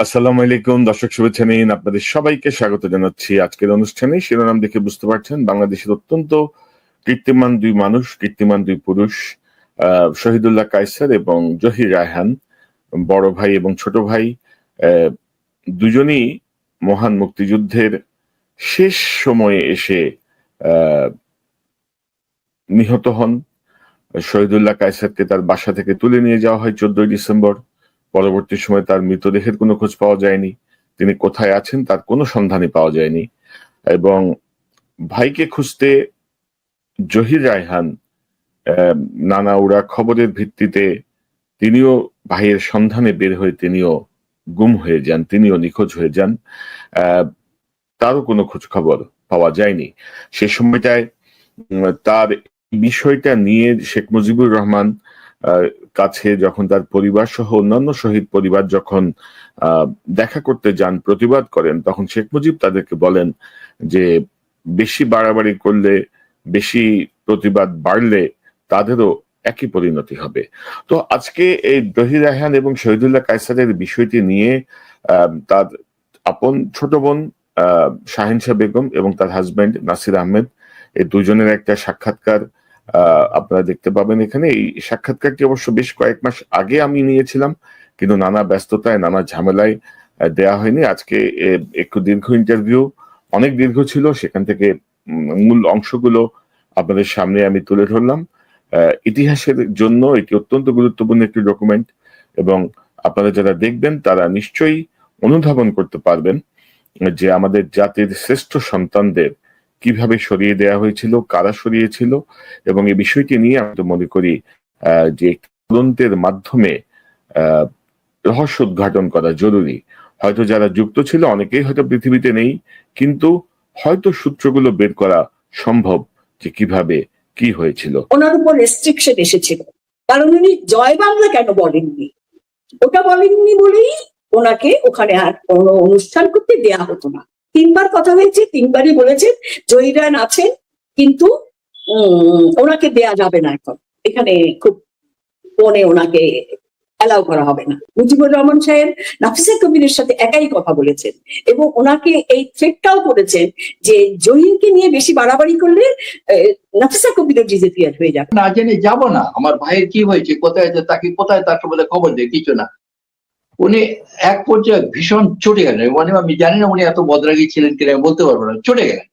আসসালামু আলাইকুম দর্শক, শুভেচ্ছা নিন। আপনাদের সবাইকে স্বাগত জানাচ্ছি আজকের অনুষ্ঠানে। শিরোনাম দেখে বুঝতে পারছেন, বাংলাদেশের অত্যন্ত কীর্তিমান দুই মানুষ, কীর্তিমান দুই পুরুষ, শহীদুল্লাহ কায়সার এবং জহির রায়হান, বড় ভাই এবং ছোট ভাই, আহ, দুজনই মহান মুক্তিযুদ্ধের শেষ সময়ে এসে আহ, নিহত হন। শহীদুল্লাহ কায়সারকে তার বাসা থেকে তুলে নিয়ে যাওয়া হয় 14ই ডিসেম্বর। পরবর্তী সময়ে তার মৃতদেহের কোনো খোঁজ পাওয়া যায়নি। তিনি কোথায় আছেন তার কোনো সন্ধানই পাওয়া যায়নি। এবং ভাইকে খুঁজতে জহির রায়হান নানা উড়া খবরের ভিত্তিতে তিনিও ভাইয়ের সন্ধানে বের হয়ে তিনিও গুম হয়ে যান, তিনিও নিখোঁজ হয়ে যান। আহ, তারও কোনো খোঁজ খবর পাওয়া যায়নি। সে সময়টায় তার বিষয়টা নিয়ে শেখ মুজিবুর রহমান কাছে যখন তার পরিবার সহ অন্যান্য শহীদ পরিবার যখন দেখা করতে যান, প্রতিবাদ করেন, তখন শেখ মুজিব তাদেরকে বলেন যে বেশি বাড়াবাড়ি করলে, বেশি প্রতিবাদ বাড়লে তাদেরও একই পরিণতি হবে। তো আজকে এই জহির রায়হান এবং শহীদুল্লাহ কায়সারের বিষয়টি নিয়ে তার আপন ছোট বোন শাহিনশা বেগম এবং তার হাজবেন্ড নাসির আহমেদ, এই দুজনের একটা সাক্ষাৎকার আপনারা দেখতে পাবেন এখানে। এই সাক্ষাৎকারটি অবশ্য বেশ কয়েক মাস আগে আমি নিয়েছিলাম, কিন্তু নানা ব্যস্ততায়, নানা ঝামেলায় দেয়া হয়নি। আজকে একটু দীর্ঘ ইন্টারভিউ, অনেক দীর্ঘ ছিল, সেখান থেকে মূল অংশগুলো আপনাদের সামনে আমি তুলে ধরলাম। ইতিহাসের জন্য এটি অত্যন্ত গুরুত্বপূর্ণ একটি ডকুমেন্ট, এবং আপনারা যারা দেখবেন তারা নিশ্চয়ই অনুধাবন করতে পারবেন যে আমাদের জাতির শ্রেষ্ঠ সন্তানদের কিভাবে সরিয়ে দেওয়া হয়েছিল, কারা সরিয়েছিল, এবং এই বিষয়টি নিয়ে আমি তো মনে করি যে তদন্তের মাধ্যমে রহস্য উদ্ঘাটন করা জরুরি। হয়তো যারা যুক্ত ছিল অনেকেই হয়তো পৃথিবীতে নেই, কিন্তু হয়তো সূত্রগুলো বের করা সম্ভব যে কিভাবে কি হয়েছিল। ওনার উপর রেস্ট্রিকশন এসেছিল, কারণ উনি জয় বাংলা কেন বলেননি, ওটা বলেননি বলেই ওনাকে ওখানে আর কোনো অনুষ্ঠান করতে দেয়া হতো না। তিনবার কথা হয়েছে, তিনবারই বলেছেন জয়ীরান আছেন, কিন্তু ওনাকে দেয়া যাবে না এখন এখানে, খুব ফোনে ওনাকে অ্যালাউ করা হবে না। মুজিবুর রহমান সাহেব নাফিসা কবিরের সাথে একাই কথা বলেছেন এবং ওনাকে এই থ্রেটটাও করেছেন যে জহিরকে নিয়ে বেশি বাড়াবাড়ি করলে নাফিসা কবিরের ডিসঅ্যাপিয়ার হয়ে যাবে। না জেনে যাব না আমার ভাইয়ের কি হয়েছে, কোথায় তাকে কোথায় তার বলে খবর দেয় কিছু না। উনি এক পর্যায়ে ভীষণ চটে গেলেন, মানে আমি জানি না উনি এত বদরাগী ছিলেন কিনা বলতে পারবো না। চটে গেলেন,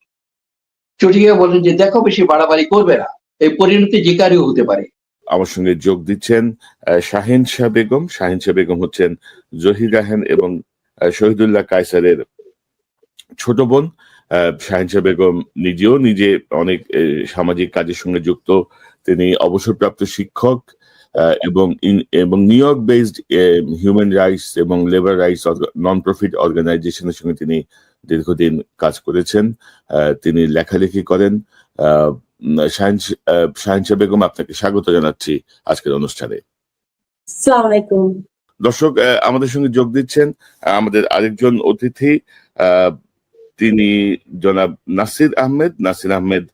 চটে গিয়ে বলেন যে দেখো বেশি বাড়াবাড়ি করবে না, এই পরিণতি যে কারও হতে পারে। আমার সঙ্গে যোগ দিচ্ছেন শাহিনশা বেগম। শাহিনশা বেগম হচ্ছেন জহির রায়হান এবং শহীদুল্লাহ কায়সারের ছোট বোন। শাহিনশা বেগম নিজে অনেক সামাজিক কাজের সঙ্গে যুক্ত। তিনি অবসরপ্রাপ্ত শিক্ষক এবং new York based human rights এবং লেবার রাইটস নন প্রফিট অর্গানাইজেশনের সঙ্গে তিনি দীর্ঘদিন কাজ করেছেন। তিনি লেখালেখি করেন। শাহিনশা বেগম, আপনাকে স্বাগত জানাচ্ছি আজকের অনুষ্ঠানে। আসসালামু আলাইকুম। দর্শক, আমাদের সঙ্গে যোগ দিচ্ছেন আমাদের আরেকজন অতিথি, তিনি জনাব Nasir Ahmed. Nasir Ahmed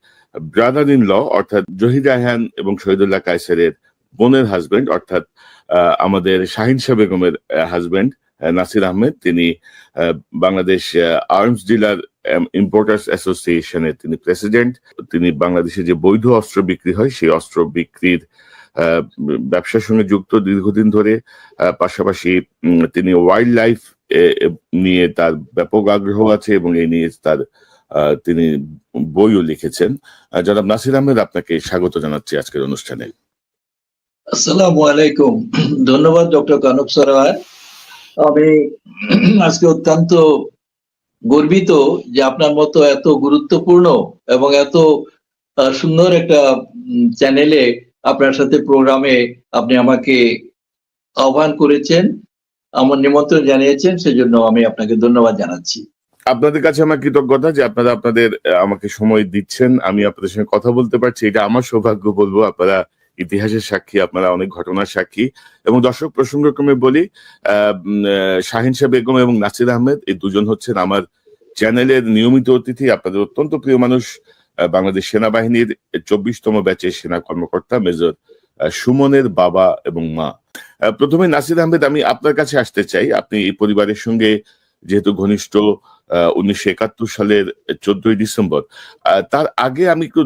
brother in law, অর্থাৎ জহির রায়হান এবং শহীদুল্লাহ কায়সারের বোনের হাজবেন্ড, অর্থাৎ আমাদের শাহিনশা বেগমের হাজবেন্ড নাসির আহমেদ। তিনি বাংলাদেশ আর্মস ডিলার ইম্পোর্টার্স অ্যাসোসিয়েশনের তিনি প্রেসিডেন্ট। তিনি বাংলাদেশে যে বৈধ অস্ত্র বিক্রি হয় সেই অস্ত্র বিক্রির ব্যবসার সঙ্গে যুক্ত দীর্ঘদিন ধরে। পাশাপাশি তিনি ওয়াইল্ড লাইফ নিয়ে তার ব্যাপক আগ্রহ আছে এবং এই নিয়ে তিনি বইও লিখেছেন। জনাব নাসির আহমেদ, আপনাকে স্বাগত জানাচ্ছি আজকের অনুষ্ঠানে। আসসালামু আলাইকুম। ধন্যবাদ ডক্টর কানক সরোয়ার। আমি আজকে অত্যন্ত গর্বিত যে আপনার মতো এত গুরুত্বপূর্ণ এবং এত সুন্দর একটা চ্যানেলে আপনার সাথে প্রোগ্রামে আপনি আমাকে আহ্বান করেছেন, আমার নিমন্ত্রণ জানিয়েছেন, সেজন্য আমি আপনাকে ধন্যবাদ জানাচ্ছি। আপনাদের কাছে আমার কৃতজ্ঞতা যে আপনারা আমাকে সময় দিচ্ছেন, আমি আপনাদের সঙ্গে কথা বলতে পারছি, এটা আমার সৌভাগ্য বলবো। আপনারা ইতিহাসের সাক্ষী, আপনারা অনেক ঘটনার সাক্ষী। এবং দর্শক, প্রসঙ্গক্রমে বলি, শাহিনশা বেগম এবং নাসির আহমেদ এই দুজন হচ্ছেন আমার চ্যানেলের নিয়মিত অতিথি। আপনাদের অত্যন্ত প্রিয় মানুষ, বাংলাদেশ সেনাবাহিনীর 24তম ব্যাচের সেনা কর্মকর্তা মেজর সুমনের বাবা এবং মা। প্রথমে নাসির আহমেদ, আমি আপনার কাছে আসতে চাই। আপনি এই পরিবারের সঙ্গে যেহেতু ঘনিষ্ঠ, 1971 সালের 14ই ডিসেম্বর। তার আগে আমি একটু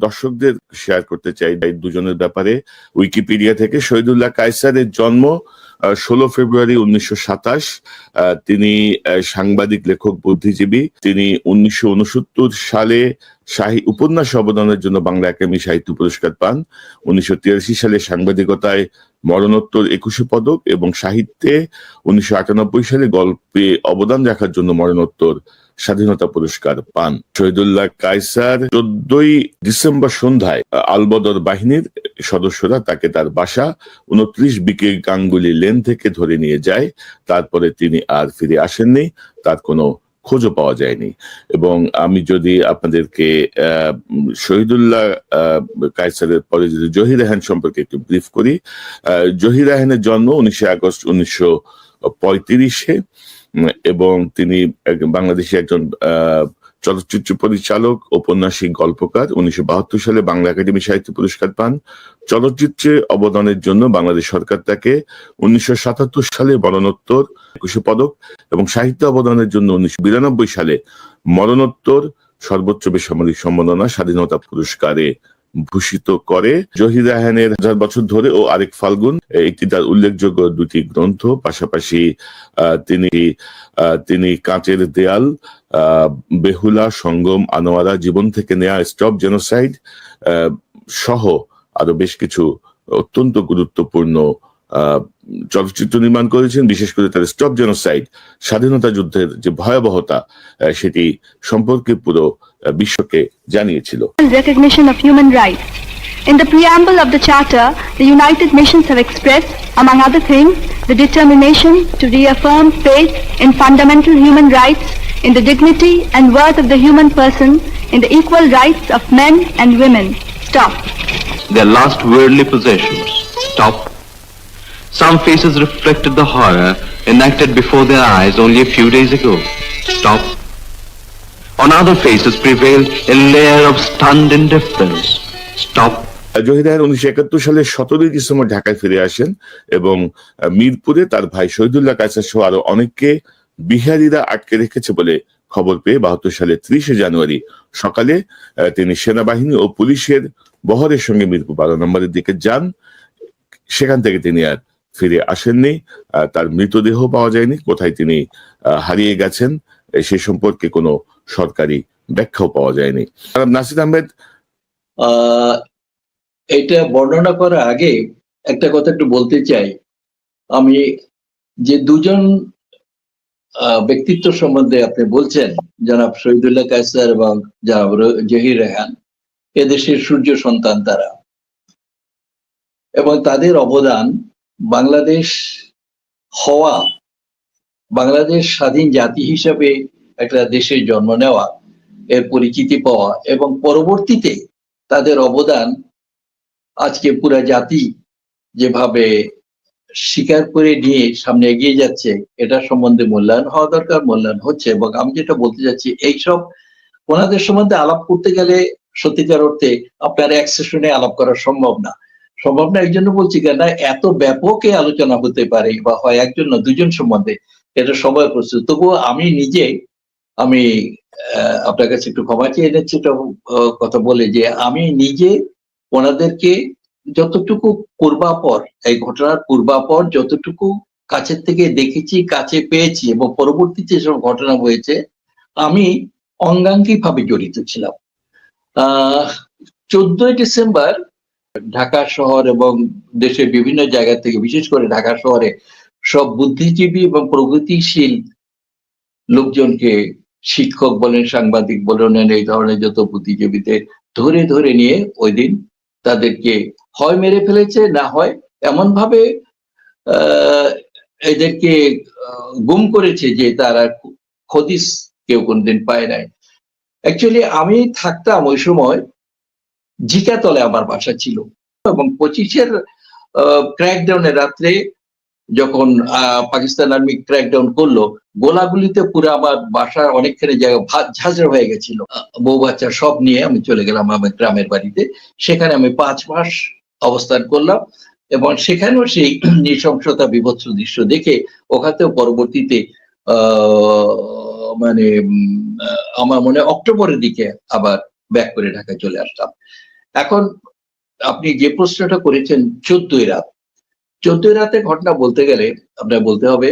দর্শকদের শেয়ার করতে চাই এই দুজনের ব্যাপারে। উইকিপিডিয়া থেকে শহীদুল্লাহ কায়সারের জন্ম 16 ফেব্রুয়ারি 1927। তিনি সাংবাদিক, লেখক, বুদ্ধিজীবী। তিনি 1969 সালে উপন্যাস অবদানের জন্য বাংলা একাডেমি সাহিত্য পুরস্কার পান। 1983 সালে সাংবাদিকতায় মরণোত্তর 21 পদক এবং সাহিত্যে 1998 সালে গল্পে অবদান রাখার জন্য মরণোত্তর স্বাধীনতা পুরস্কার পান। শহীদুল্লাহ কায়সার 14ই ডিসেম্বর সন্ধ্যায় আলবদর বাহিনীর সদস্যরা তাকে তার বাসা 29 বিকে গাঙ্গুলি লেন থেকে ধরে নিয়ে যায়। তারপরে তিনি আর ফিরে আসেননি, তার কোনো খোঁজও পাওয়া যায়নি। এবং আমি যদি আপনাদেরকে শহীদুল্লাহ কায়সারের পরে যদি জহির রায়হান সম্পর্কে একটু ব্রিফ করি। জহির রায়হানের জন্ম 19 আগস্ট 1935-এ এবং তিনি বাংলাদেশি একজন চলচ্চিত্র পরিচালক, ঔপন্যাসিক, গল্পকার। 1972 সালে বাংলা একাডেমি সাহিত্য পুরস্কার পান। চলচ্চিত্রে অবদানের জন্য বাংলাদেশ সরকার তাকে 1977 সালে মরণোত্তর 21 পদক এবং সাহিত্য অবদানের জন্য 1992 সালে মরণোত্তর সর্বোচ্চ বেসামরিক সম্মাননা স্বাধীনতা পুরস্কারে ভূষিত করে। জহির রায়হানের 1000 বছর ধরে ও আরেক ফাল্গুন একটি তার উল্লেখযোগ্য দুটি গ্রন্থ। পাশাপাশি তিনি কাঁচের দেয়াল, বেহুলা, সঙ্গম, আনোয়ারা, জীবন থেকে নেয়া, স্টপ জেনোসাইড সহ আরো বেশ কিছু অত্যন্ত গুরুত্বপূর্ণ চলচ্চিত্র নির্মাণ করেছেন। বিশেষ করে তার স্টপ জেনোসাইড, স্বাধীনতা যুদ্ধের যে ভয়াবহতা সেটি সম্পর্কে পুরো বিশ্বকে জানিয়েছিল। Recognition of human rights. In the preamble of the Charter, the United Nations have expressed, among other things, the determination to reaffirm faith in fundamental human rights, in the dignity and worth of the human person, in the equal rights of men and women. Stop. Their last worldly possessions. Stop. Some faces reflected the horror enacted before their eyes only a few days ago. Stop. On other faces prevailed a layer of stunned indifference. Stop. Zahir Raihan 1971 সালের 17 December ঢাকায় ফিরে আসেন এবং মিরপুরে তার ভাই শহীদুল্লাহ কায়সার সহ আরো অনেককে বিহারীরা আটকে রেখেছে বলে খবর পেয়ে 72 সালের 30 জানুয়ারি সকালে তিনি সেনাবাহিনী ও পুলিশের বহরের সঙ্গে মিরপুর 12 নম্বরের দিকে যান। সেখান থেকে তিনি আর ফিরে আসেননি। তার মৃতদেহ পাওয়া যায়নি। কোথায় তিনি হারিয়ে গেছেন সে সম্পর্কে কোনো সরকারি ব্যাখ্যাও পাওয়া যায়নি। নাসির আহমেদ, এটা বর্ণনা করার আগে একটা কথা একটু বলতে চাই। আমি যে দুজন ব্যক্তিত্ব সম্বন্ধে আপনি বলছেন, জনাব শহীদুল্লাহ কায়সার এবং জনাব জহির রায়হান, এদেশের সূর্য সন্তান তারা, এবং তাদের অবদান বাংলাদেশ হওয়া, বাংলাদেশ স্বাধীন জাতি হিসাবে একটা দেশের জন্ম নেওয়া, এর পরিচিতি পাওয়া এবং পরবর্তীতে তাদের অবদান আজকে পুরা জাতি যেভাবে স্বীকার করে নিয়ে সামনে এগিয়ে যাচ্ছে, এটা সম্বন্ধে মূল্যায়ন হওয়া দরকার, মূল্যায়ন হচ্ছে। এবং আমি যেটা বলতে চাচ্ছি, এইসব ওনাদের সম্বন্ধে আলাপ করতে গেলে সত্যিকার অর্থে আপনার এক সেশনে আলাপ করা সম্ভব না। এই জন্য বলছি কেন, এত ব্যাপক আলোচনা হতে পারে বা হয় একজন না দুজন সম্বন্ধে, এটা সময় প্রস্তুত। তবুও আমি নিজে আপনার কাছে একটু ক্ষমা চেয়ে নিচ্ছি কথা বলে, যে আমি নিজে ওনাদেরকে যতটুকু পূর্বাপর, এই ঘটনার পূর্বাপর যতটুকু কাছের থেকে দেখেছি, কাছে পেয়েছি এবং পরবর্তীতে যেসব ঘটনা হয়েছে, আমি অঙ্গাঙ্গিক ভাবে জড়িত ছিলাম। 14ই ডিসেম্বর ঢাকা শহর এবং দেশের বিভিন্ন জায়গা থেকে, বিশেষ করে ঢাকা শহরে সব বুদ্ধিজীবী এবং প্রগতিশীল লোকজনকে, শিক্ষক বলেন, সাংবাদিক বলেন, এই ধরনের যত বুদ্ধিজীবীদের ধরে ধরে নিয়ে ওই দিন তাদেরকে হয় মেরে ফেলেছে, না হয় এমন ভাবে এদেরকে গুম করেছে যে তারা হদিস কেউ কোনদিন পায় নাই। অ্যাকচুয়ালি আমি থাকতাম ওই সময় জিকাতলে, আমার বাসা ছিল, এবং 25-এর ক্র্যাকডাউনের রাত্রে যখন পাকিস্তান আর্মি ক্র্যাকডাউন করলো, গোলাগুলিতে পুরো আমার বাসার অনেকখানি জায়গা ঝাঁঝরা হয়ে গেছিল। বউ বাচ্চা সব নিয়ে আমি চলে গেলাম আমার গ্রামের বাড়িতে। সেখানে আমি 5 মাস অবস্থান করলাম এবং সেখানেও সেই নৃশংসতা বিভৎস দৃশ্য দেখে ওখানেও পরবর্তীতে মানে আমার মনে হয় অক্টোবরের দিকে আবার ব্যাক করে ঢাকায় চলে আসলাম। এখন আপনি যে প্রশ্নটা করেছেন 14ই রাত, 14ই রাতে ঘটনা বলতে গেলে আপনার বলতে হবে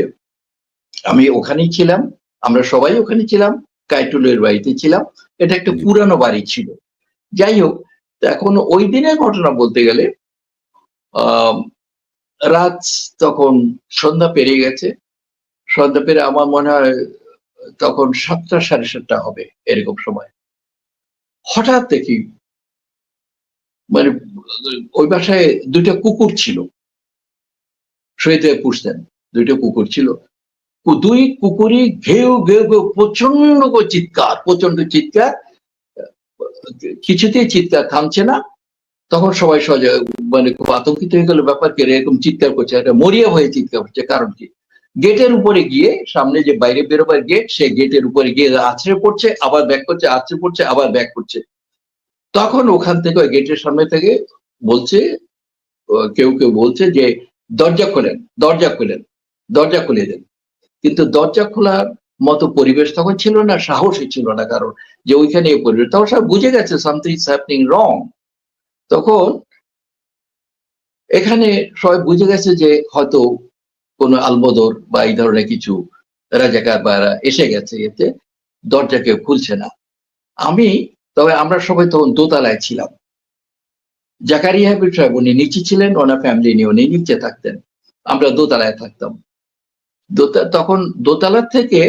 আমি ওখানেই ছিলাম, আমরা সবাই ওখানে ছিলাম, কাইটুলের বাড়িতে ছিলাম। এটা একটা পুরানো বাড়ি ছিল। যাই হোক, এখন ওই দিনের ঘটনা বলতে গেলে রাত তখন সন্ধ্যা পেরিয়ে গেছে। সন্ধ্যা পেরে আমার মনে হয় তখন 7টা 7:30 হবে এরকম সময়। হঠাৎ দেখি মানে ওই বাসায় 2টা কুকুর ছিল, শহীদ পুষতেন, 2টা কুকুর ছিল। 2 কুকুরই ঘেউ ঘেউ ঘেউ প্রচন্ড চিৎকার, কিছুতেই চিৎকার থামছে না। তখন সবাই মানে খুব আতঙ্কিত হয়ে গেল, ব্যাপার কি এরকম চিৎকার করছে, একটা মরিয়া হয়ে চিৎকার করছে, কারণ কি? গেটের উপরে গিয়ে, সামনে যে বাইরে বেরোবার গেট, সেই গেটের উপরে গিয়ে আছড়ে পড়ছে, আবার ব্যাক করছে, আছড়ে পড়ছে, আবার ব্যাক করছে। তখন ওখান থেকে ওই গেটের সামনে থেকে বলছে, কেউ কেউ বলছে যে দরজা খোলেন, দরজা খোলেন, দরজা খুলে দেন। কিন্তু দরজা খোলার মতো পরিবেশ তখন ছিল না, সাহসই ছিল না, কারণ যে ওইখানে এই পরিবেশ, তখন সব বুঝে গেছে সামথিং ইজ হ্যাপনিং রং। তখন এখানে সবাই বুঝে গেছে যে হয়তো কোনো আলবদর বা এই ধরনের কিছু রাজাকার বা এসে গেছে, এতে দরজা কেউ খুলছে না। তবে আমরা সবাই তখন দোতলায় ছিলাম। জাকারিয়া হাবিব সাহেব উনি নিচে ছিলেন, ওনার ফ্যামিলি নিয়ে উনি নিচে থাকতেন, আমরা দোতলায় থাকতাম। তখন দোতলার থেকে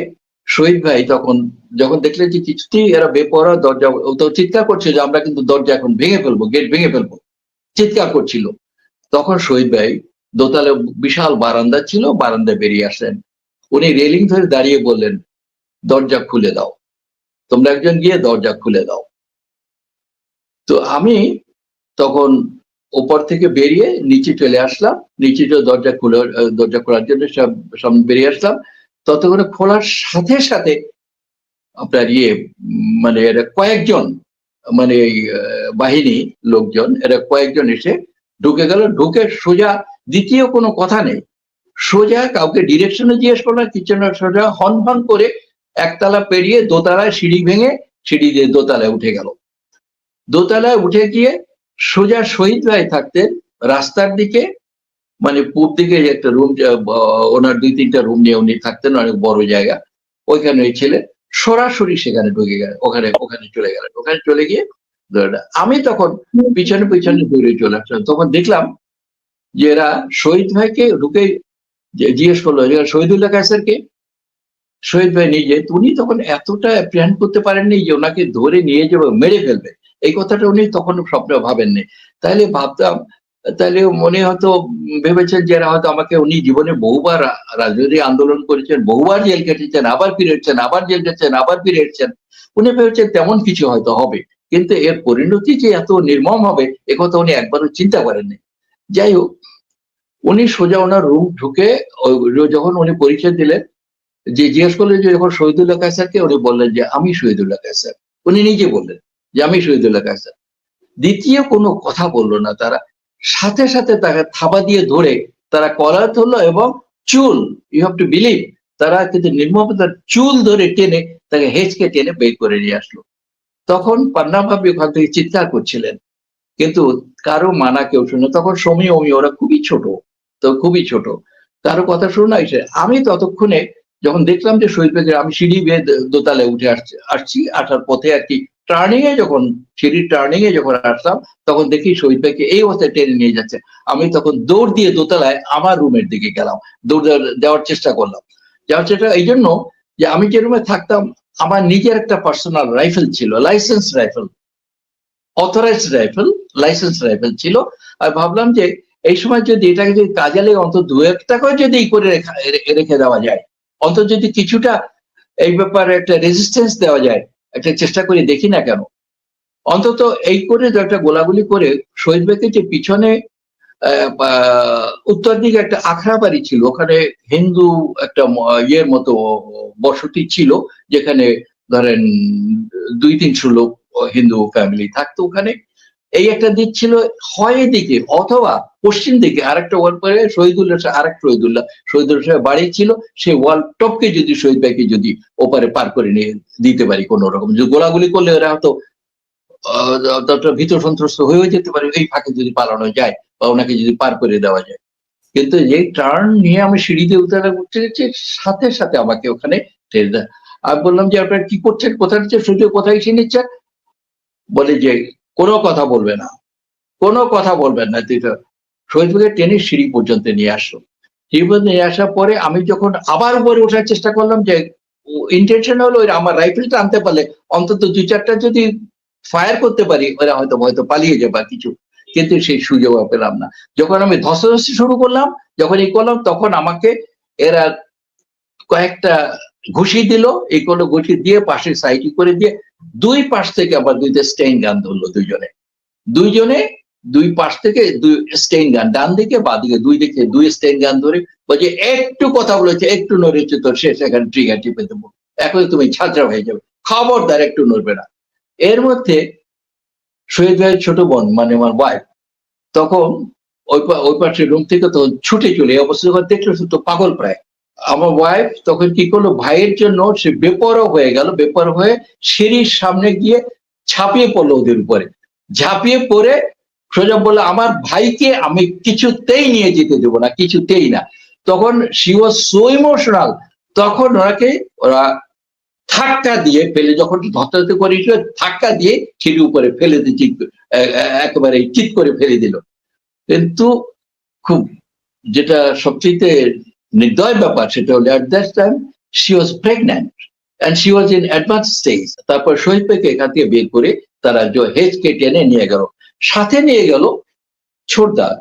শহীদ ভাই তখন যখন দেখলেন যে কিছুতেই এরা বেপরোয়া, দরজা তো চিৎকার করছে যে আমরা কিন্তু দরজা এখন ভেঙে ফেলবো, গেট ভেঙে ফেলবো, চিৎকার করছিল। তখন শহীদ ভাই দোতলায় বিশাল বারান্দা ছিল, বারান্দায় বেরিয়ে আসলেন। উনি রেলিং ধরে দাঁড়িয়ে বললেন, দরজা খুলে দাও, তোমরা একজন গিয়ে দরজা খুলে দাও। তো আমি তখন উপর থেকে বেরিয়ে নিচে চলে আসলাম, নিচে দরজা খোলার জন্য সামনে বেরিয়ে আসলাম। ততক্ষণে খোলার সাথে সাথে আপনার মানে এরা কয়েকজন, মানে বাহিনী লোকজন, এরা কয়েকজন এসে ঢুকে গেল, ঢুকে সোজা, দ্বিতীয় কোনো কথা নেই, সোজা কাউকে ডিরেকশনে জিজ্ঞেস করলো না, কিছু না, সোজা হন হন করে একতলা পেরিয়ে দোতলায় সিঁড়ি ভেঙে সিঁড়ি দিয়ে দোতলায় উঠে গেল। দোতলায় উঠে গিয়ে সোজা শহীদ ভাই থাকতেন রাস্তার দিকে, মানে পূর্ব দিকে একটা রুম, ওনার 2-3টা রুম নিয়ে উনি থাকতেন, অনেক বড় জায়গা, ওইখানে ওই ছেলে সরাসরি সেখানে ঢুকে গেল, ওখানে চলে গেলেন। ওখানে চলে গিয়ে আমি তখন পিছনে পিছনে দৌড়ে চলে আসলাম। তখন দেখলাম যে এরা শহীদ ভাইকে ঢুকে জিজ্ঞেস করলো, শহীদুল্লাহ কায়সারকে। শহীদ ভাই নিজে, উনি তখন এতটা অ্যাপ্রিহেন্ড করতে পারেননি যে ওনাকে ধরে নিয়ে যাবে, মেরে ফেলবে, এই কথাটা উনি তখন স্বপ্নে ভাবেননি। তাইলে ভাবতাম, তাহলে মনে হয়তো ভেবেছেন যে হয়তো আমাকে, উনি জীবনে বহুবার রাজনৈতিক আন্দোলন করেছেন, বহুবার জেল কেটেছেন, আবার ফিরে এসেছেন, আবার জেল কেটেছেন, আবার ফিরে এসেছেন, উনি ভেবেছেন তেমন কিছু হয়তো হবে, কিন্তু এর পরিণতি যে এত নির্মম হবে একথা উনি একবারও চিন্তা করেননি। যাই হোক, উনি সোজা ওনার রুম ঢুকে যখন উনি পরিচয় দিলেন, যে জিজ্ঞেস করলেন যে যখন শহীদুল্লাহ কায়সারকে, উনি বললেন যে আমি শহীদুল্লাহ কায়সার, উনি নিজে বললেন যে আমি শহীদুল্লাহ কায়সার। দ্বিতীয় কোনো কথা বললো না তারা, সাথে সাথে তাকে থাবা দিয়ে ধরে তারা কলার ধরলো এবং চুল, ইউ হ্যাভ টু বিলিভ, তারা কিন্তু নির্মমতার চুল ধরে টেনে তাকে হেঁচকে টেনে বের করে নিয়ে আসলো। তখন পান্না ভাবি ওখান থেকে চিৎকার করছিলেন, কিন্তু কারো মানা কেউ শুনে, তখন সমী অমি ওরা খুবই ছোট, তো খুবই ছোট, কারো কথা শুনে এসে আমি ততক্ষণে যখন দেখলাম যে শহীদ ভাই, আমি সিঁড়ি বেয়ে দোতলায় উঠে আসছি, আসার পথে আর কি টার্নিং এ, যখন সিঁড়ির টার্নিং এ যখন আসলাম, তখন দেখি শহীদ ভাইকে এই অবস্থায় টেনে নিয়ে যাচ্ছে। আমি তখন দৌড় দিয়ে দোতলায় আমার রুমের দিকে গেলাম, দৌড় দেওয়ার চেষ্টা করলাম। যাওয়ার চেষ্টা এই জন্য যে আমি যে রুমে থাকতাম, আমার নিজের একটা পার্সোনাল রাইফেল ছিল, licence rifle, authorised rifle, licence rifle ছিল। আর ভাবলাম যে এই সময় যদি এটাকে যদি কাজে লেগে অন্তত 2-1 টাকা যদি এই করে রেখে দেওয়া যায়, অন্তত যদি কিছুটা এই ব্যাপারে একটা রেজিস্ট্যান্স দেওয়া যায়, একটা চেষ্টা করে দেখি না কেন। অন্তত এই করে একটা গোলাগুলি করে শহীদ ভাইকে যে পিছনে উত্তর দিকে একটা আখড়া বাড়ি ছিল, ওখানে হিন্দু একটা ইয়ের মতো বসতি ছিল, যেখানে ধরেন 200-300 লোক হিন্দু ফ্যামিলি থাকতো ওখানে। এই একটা দিক ছিল হয় এদিকে অথবা পশ্চিম দিকে আরেকটা ওয়াল পরে শহীদুল্লাহ আরেক শহীদুল্লাহ সাহেব বাড়ি ছিল, সেই ওয়াল টপকে যদি শহীদ ভাইকে যদি ওপারে পার করে নিয়ে দিতে পারি কোন রকম, যদি গোলাগুলি করলে ওরা হয়তো ভীত সন্ত্রস্ত হয়েও যেতে পারে, এই ফাঁকে যদি পালানো যায় বা ওনাকে যদি পার করে দেওয়া যায়। কিন্তু এই টার্ন নিয়ে আমি সিঁড়িতে উঠতে গেছি, সাথে সাথে আমাকে ওখানে ঠেলে দেয়। আমি বললাম যে আপনারা কি করছেন, কোথায় নিচ্ছেন, সূর্য কোথায় এসে নিচ্ছেন? বলে যে কোনো কথা বলবে না, কোনো কথা বলবেন না। শহীদ ভাইকে টেনে সিঁড়ি পর্যন্ত নিয়ে আসলো। সিঁড়ি পর্যন্ত নিয়ে আসার পরে আমি যখন আবার উপরে ওঠার চেষ্টা করলাম, যে ইন্টেনশন হলো আমার রাইফেলটা আনতে পারলে অন্তত 2-4টা যদি ফায়ার করতে পারি ওরা হয়তো পালিয়ে যাবে কিছু, কিন্তু সেই সুযোগ পেলাম না। যখন আমি ধস্তাধস্তি শুরু করলাম, যখন এই করলাম, তখন আমাকে এরা কয়েকটা ঘুষি দিল, এইগুলো ঘুষি দিয়ে পাশে সাইডি করে দিয়ে দুই পাশ থেকে আবার 2টা স্টেইন গান ধরলো দুইজনে দুই পাশ থেকে 2 স্টেইন গান, ডান দিকে বা দিকে 2 দিকে 2 স্টেইন গান ধরে বলছে একটু কথা বলেছে, একটু নড়েছে তো সে সেখানে ট্রিগার টিপে দেবো, এখন তুমি ছাত্রা হয়ে যাবে, খবরদার একটু নড়বে না। এর মধ্যে শহীদ ভাইয়ের ছোট বোন মানে আমার ওয়াইফ তখন ওই পাশের রুম থেকে তো ছুটে চলে, এই অবস্থা যখন দেখলো সে তো পাগল প্রায়। আমার ওয়াইফ তখন কি করলো, ভাইয়ের জন্য সে বেপরোয়া হয়ে গেল, বেপরোয়া হয়ে সিঁড়ির সামনে গিয়ে ঝাঁপিয়ে পড়লো ওদের উপরে, ঝাঁপিয়ে পড়ে সোজা বললো আমার ভাইকে আমি কিছুতেই নিয়ে যেতে দেবো না, কিছুতেই না। তখন শি ওয়াজ সো ইমোশনাল, তখন ওরা ধাক্কা দিয়ে ফেলে, যখন ধরতে করেছিল ধাক্কা দিয়ে সিঁড়ির উপরে ফেলে দিয়ে একেবারে চিৎ করে ফেলে দিল। কিন্তু খুব যেটা সবচেয়ে নির্দয় ব্যাপার সেটা হলো at that time she was pregnant and she was in advanced stage। তারপর শহীদ ভাইকে এখান থেকে বের করে তারা হেজকে টেনে নিয়ে গেল, সাথে নিয়ে গেল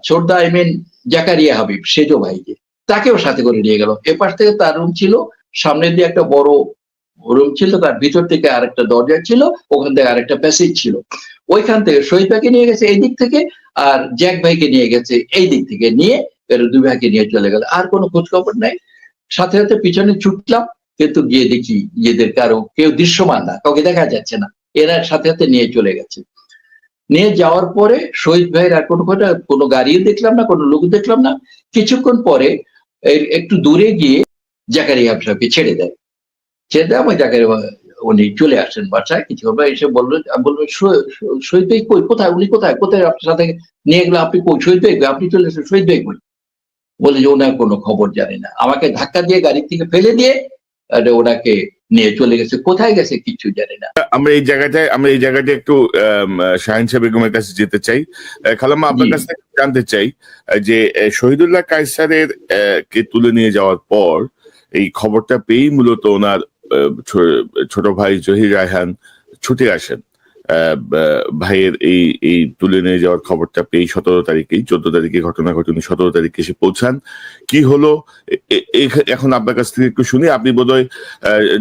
ছোটদা আই মিন জাকারিয়া হাবিব সেজ ভাইকে, তাকেও সাথে করে নিয়ে গেল। এপাশ থেকে তার রুম ছিল, সামনে দিয়ে একটা বড় রুম ছিল, তার ভিতর থেকে আরেকটা দরজা ছিল, ওখান থেকে আরেকটা প্যাসেজ ছিল। ওইখান থেকে শহীদ ভাইকে নিয়ে গেছে এই দিক থেকে, আর জ্যাক ভাইকে নিয়ে গেছে এই দিক থেকে, নিয়ে এর 2 ভাইকে নিয়ে চলে গেল। আর কোনো খোঁজ খবর নাই। সাথে সাথে পিছনে ছুটলাম, কিন্তু গিয়ে দেখি এদের কেউ দৃশ্যমান না, কাউকে দেখা যাচ্ছে না, এরা সাথে সাথে নিয়ে চলে গেছে। নিয়ে যাওয়ার পরে শহীদ ভাইয়ের আর কোনো গাড়িও দেখলাম না, কোনো লোক দেখলাম না। কিছুক্ষণ পরে একটু দূরে গিয়ে জাকারিয়া সাহেবকে ছেড়ে দেয়, আমার জাকারিয়া উনি চলে আসেন বাসায়। কিছু এসে বললো শহীদ ভাই কই, কোথায় উনি, কোথায় আপনার সাথে নিয়ে গেলো, আপনি কই শহীদ ভাই, আপনি চলে আসেন, শহীদ ভাই কই? বলে যে ওনার কোনো খবর জানি না, আমাকে ধাক্কা দিয়ে গাড়ি থেকে ফেলে দিয়ে ওনাকে নিয়ে চলে গেছে, কোথায় গেছে কিছু জানি না। আমরা এই জায়গাটায় একটু শাহিন সাহেব বেগমের কাছে যেতে চাই। খালাম্মা, আপনার কাছে জানতে চাই যে শহীদুল্লাহ কায়সারের কে তুলে নিয়ে যাওয়ার পর এই খবরটা পেয়েই মূলত ওনার ছোট ভাই জহির রায়হান ছুটে আসেন ভাইয়ের এই তুলে নিয়ে যাওয়ার খবরটা পেয়ে 17 তারিখেই, 14 তারিখে ঘটনা ঘটেনি, 17 তারিখে এসে পৌঁছান। কি হলো এখন আপনার কাছ থেকে একটু শুনি। আপনি বোধহয়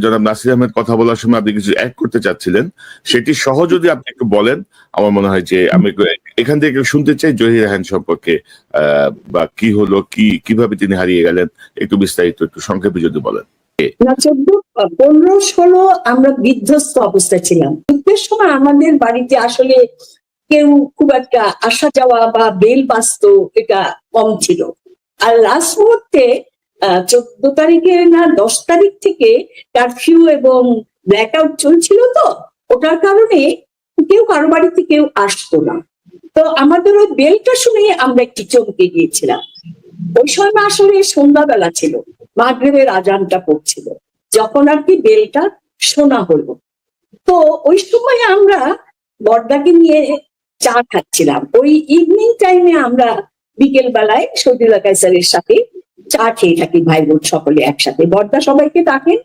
জনাব নাসির আহমেদ কথা বলার সময় আপনি কিছু অ্যাড করতে চাচ্ছিলেন, সেটি সহ যদি আপনি একটু বলেন, আমার মনে হয় যে আমি এখান থেকে শুনতে চাই জহির রায়হান সম্পর্কে, বা কি হলো, কিভাবে তিনি হারিয়ে গেলেন, একটু বিস্তারিত একটু সংক্ষেপে যদি বলেন। না 14-15-16 আমরা বিধ্বস্ত অবস্থায় ছিলাম। যুদ্ধের সময় আমাদের বাড়িতে আসলে কেউ খুব একটা আসা যাওয়া বা বেল বাঁচত এটা কম ছিল। আর লাস্ট মুহূর্তে 14 তারিখে না 10 তারিখ থেকে কারফিউ এবং ব্ল্যাকআউট চলছিল, তো ওটার কারণে কেউ কারো বাড়িতে কেউ আসতো না। তো আমাদের ওই বেলটা শুনে আমরা একটু চমকে গিয়েছিলাম। ওই সময় আসলে সন্ধ্যাবেলা ছিল, মাগরিবের আজানটা পড়ছিল, যখন আর কি বেলটা শোনা হলো। তো ওই সময় আমরা বড়দাকে নিয়ে চা খাচ্ছিলাম। ওই ইভিনিং টাইমে আমরা বিকেল বেলায় শহীদুল্লাহ কায়সারের সাথে চা খেয়ে থাকি, ভাই বোন সকলে একসাথে। বড়দা সবাইকে ডাকেন,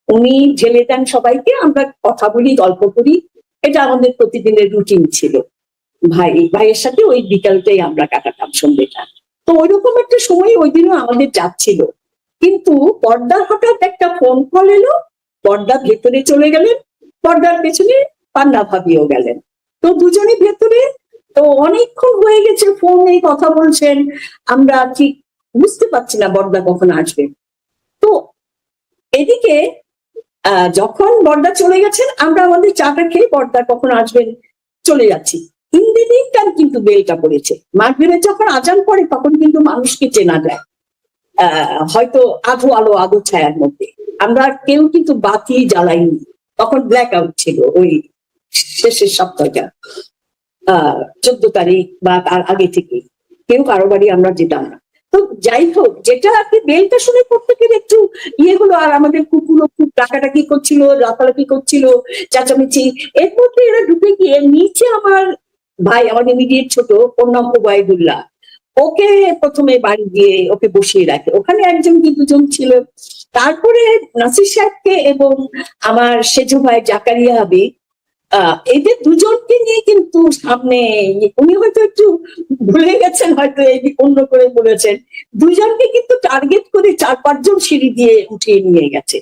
উনি ঢেলে দেন সবাইকে, আমরা কথা বলি, গল্প করি, এটা আমাদের প্রতিদিনের রুটিন ছিল। ভাইয়ের সাথে ওই বিকালটাই আমরা কাটাতাম, সন্ধ্যেটা। তো ওইরকম একটা সময় ওই দিনও আমাদের যাচ্ছিল। কিন্তু পর্দার হঠাৎ একটা ফোন কল এলো, পর্দা ভেতরে চলে গেলেন, পর্দার পেছনে পান্না ভাবিও গেলেন। তো দুজনে ভেতরে, তো অনেকক্ষণ হয়ে গেছে ফোনে কথা বলছেন, আমরা ঠিক বুঝতে পারছি না বর্দা কখন আসবে। তো এদিকে যখন বর্দা চলে গেছেন, আমরা আমাদের চাটা খেয়ে বর্দা কখন আসবেন চলে যাচ্ছি। ইন দি মিন টাইম কিন্তু বেলটা পড়েছে। মাগরিবের যখন আজান পড়ে তখন কিন্তু মানুষকে চেনা যায় হয়তো আধো আলো আধো ছায়ার মধ্যে। আমরা কেউ কিন্তু বাতি জ্বালাইনি, তখন ব্ল্যাক আউট ছিল ওই শেষের সপ্তাহটা, 14 তারিখ বা তার আগে থেকে কেউ কারো বাড়ি আমরা যেতাম না। তো যাই হোক, যেটা আর কি বেলটা শুনে প্রত্যেকের একটু ইয়ে হলো, আর আমাদের কুকুরও খুব ডাকাডাকি করছিল, লাফালাফি করছিল, চেঁচামেচি। এর মধ্যে এরা ঢুকে গিয়ে নিচে আমার ভাই, আমার ইমিডিয়েট ছোট, ওর নাম ওবায়দুল্লাহ, ওকে প্রথমে বাড়ি দিয়ে ওকে বসিয়ে রাখে। ওখানে একজন কি দুজন ছিল। তারপরে নাসির সাহেবকে এবং আমার সেজু ভাই জাকারিয়া হাবিব, এদের দুজনকে নিয়ে কিন্তু সামনে, উনি হয়তো একটু ভুলে গেছেন, হয়তো এই অন্য করে বলেছেন, দুজনকে কিন্তু টার্গেট করে 4-5 জন সিঁড়ি দিয়ে উঠিয়ে নিয়ে গেছে।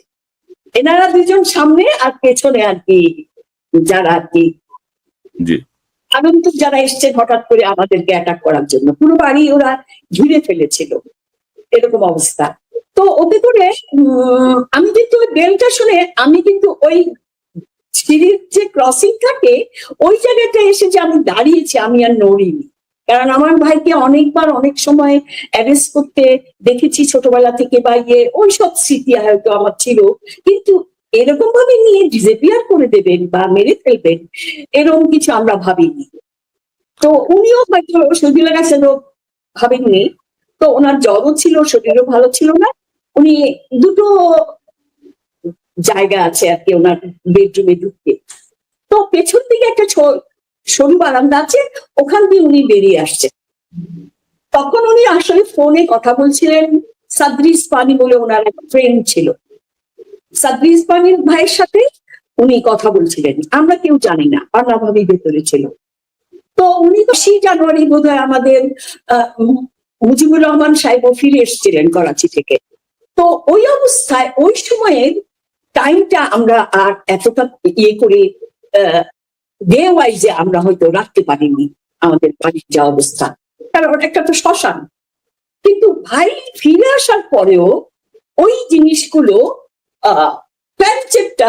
এনারা দুজন সামনে আর পেছনে আর কি যারা আর কি আগন্তুক যারা এসছেন হঠাৎ করে আমাদেরকে অ্যাটাক করার জন্য, পুরো বাড়ি ওরা ঘিরে ফেলেছিল, এরকম অবস্থা। তো ওতে করে আমি কিন্তু বেলটা শুনে আমি কিন্তু ওই সিঁড়ির যে ক্রসিং থাকে ওই জায়গাটা এসে যে আমি দাঁড়িয়েছি, আমি আর নড়িনি। কারণ আমার ভাইকে অনেকবার অনেক সময় অ্যারেস্ট করতে দেখেছি ছোটবেলা থেকে, বা ওই সব স্মৃতি হয়তো আমার ছিল, কিন্তু এরকম ভাবে নিয়ে ডিসঅ্যাপিয়ার করে দেবেন বা মেরে ফেলবেন এরকম কিছু আমরা ভাবিনি। তো উনিও হয়তো শহীদুল্লাহ কাছেও ভাবেননি। তো ওনার জ্বরও ছিল, শরীরও ভালো ছিল না। উনি দুটো জায়গা আছে আর কি ওনার বেডরুমে ঢুকতে, তো পেছন দিকে একটা সরু বারান্দা আছে, ওখান দিয়ে উনি বেরিয়ে আসছেন। তখন উনি আসলে ফোনে কথা বলছিলেন, সাদরি ইসপানি বলে ওনার এক ফ্রেন্ড ছিল, সাদরি ইসপানির ভাইয়ের সাথে উনি কথা বলছিলেন। আমরা কেউ জানি না, অনাভাবী ভেতরে ছিল। তো উনি তো 20 জানুয়ারি বোধহয় আমাদের মুজিবুর রহমান সাহেব ফিরে এসেছিলেন করাচি থেকে। তো ওই অবস্থায় ওই সময়ের টাইমটা আমরা আর এতটা ইয়ে করে ডে ওয়াইজে আমরা হয়তো রাখতে পারিনি আমাদের বাড়ির যা অবস্থা, কারণ ওটা একটা তো শ্মশান। কিন্তু ভাই ফিরে আসার পরেও ওই জিনিসগুলো প্ল্যানচেটটা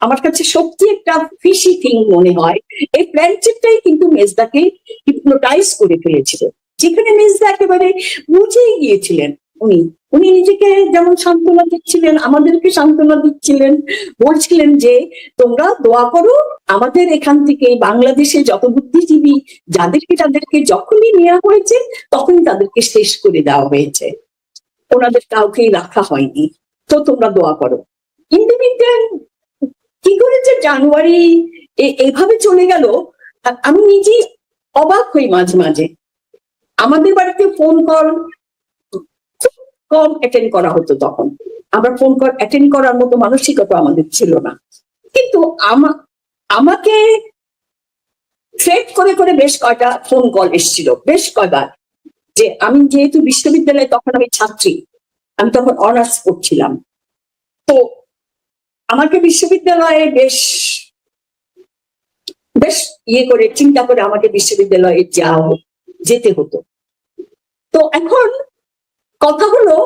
আমার কাছে সত্যি একটা ফিশি থিং মনে হয়। এই প্ল্যানচেটটাই কিন্তু মেজদাকে হিপনোটাইজ করে ফেলেছিল, যেখানে মেজদা একেবারে বুঝেই গিয়েছিলেন। উনি নিজেকে যেমন সান্ত্বনা দিচ্ছিলেন, আমাদেরকে সান্ত্বনা দিচ্ছিলেন, বলছিলেন যে তোমরা দোয়া করো, আমাদের এখান থেকে বাংলাদেশে যত বুদ্ধিজীবী যাদেরকে যখনই নেওয়া হয়েছে তখনই তাদেরকে শেষ করে দেওয়া হয়েছে, ওনাদের কাউকেই রাখা হয়নি, তো তোমরা দোয়া করো। কিন্তু কি করেছে জানুয়ারি এইভাবে চলে গেল, আমি নিজেই অবাক হই মাঝে মাঝে। আমাদের বাড়িতে ফোন কল কম অ্যাটেন্ড করা হতো তখন, আমরা ফোন কল অ্যাটেন্ড করার মতো মানসিকতা আমাদের ছিল না। কিন্তু আমাকে থ্রেট করে করে বেশ কয়টা ফোন কল এসেছিল, বেশ কয়বার, যে আমি যেহেতু বিশ্ববিদ্যালয়ে তখন আমি ছাত্রী, আমি তখন অনার্স পড়ছিলাম, তো আমাকে বিশ্ববিদ্যালয়ে বেশ ইয়ে করে চিন্তা করে আমাকে বিশ্ববিদ্যালয়ে যেতে হতো। তো এখন কথা হলো,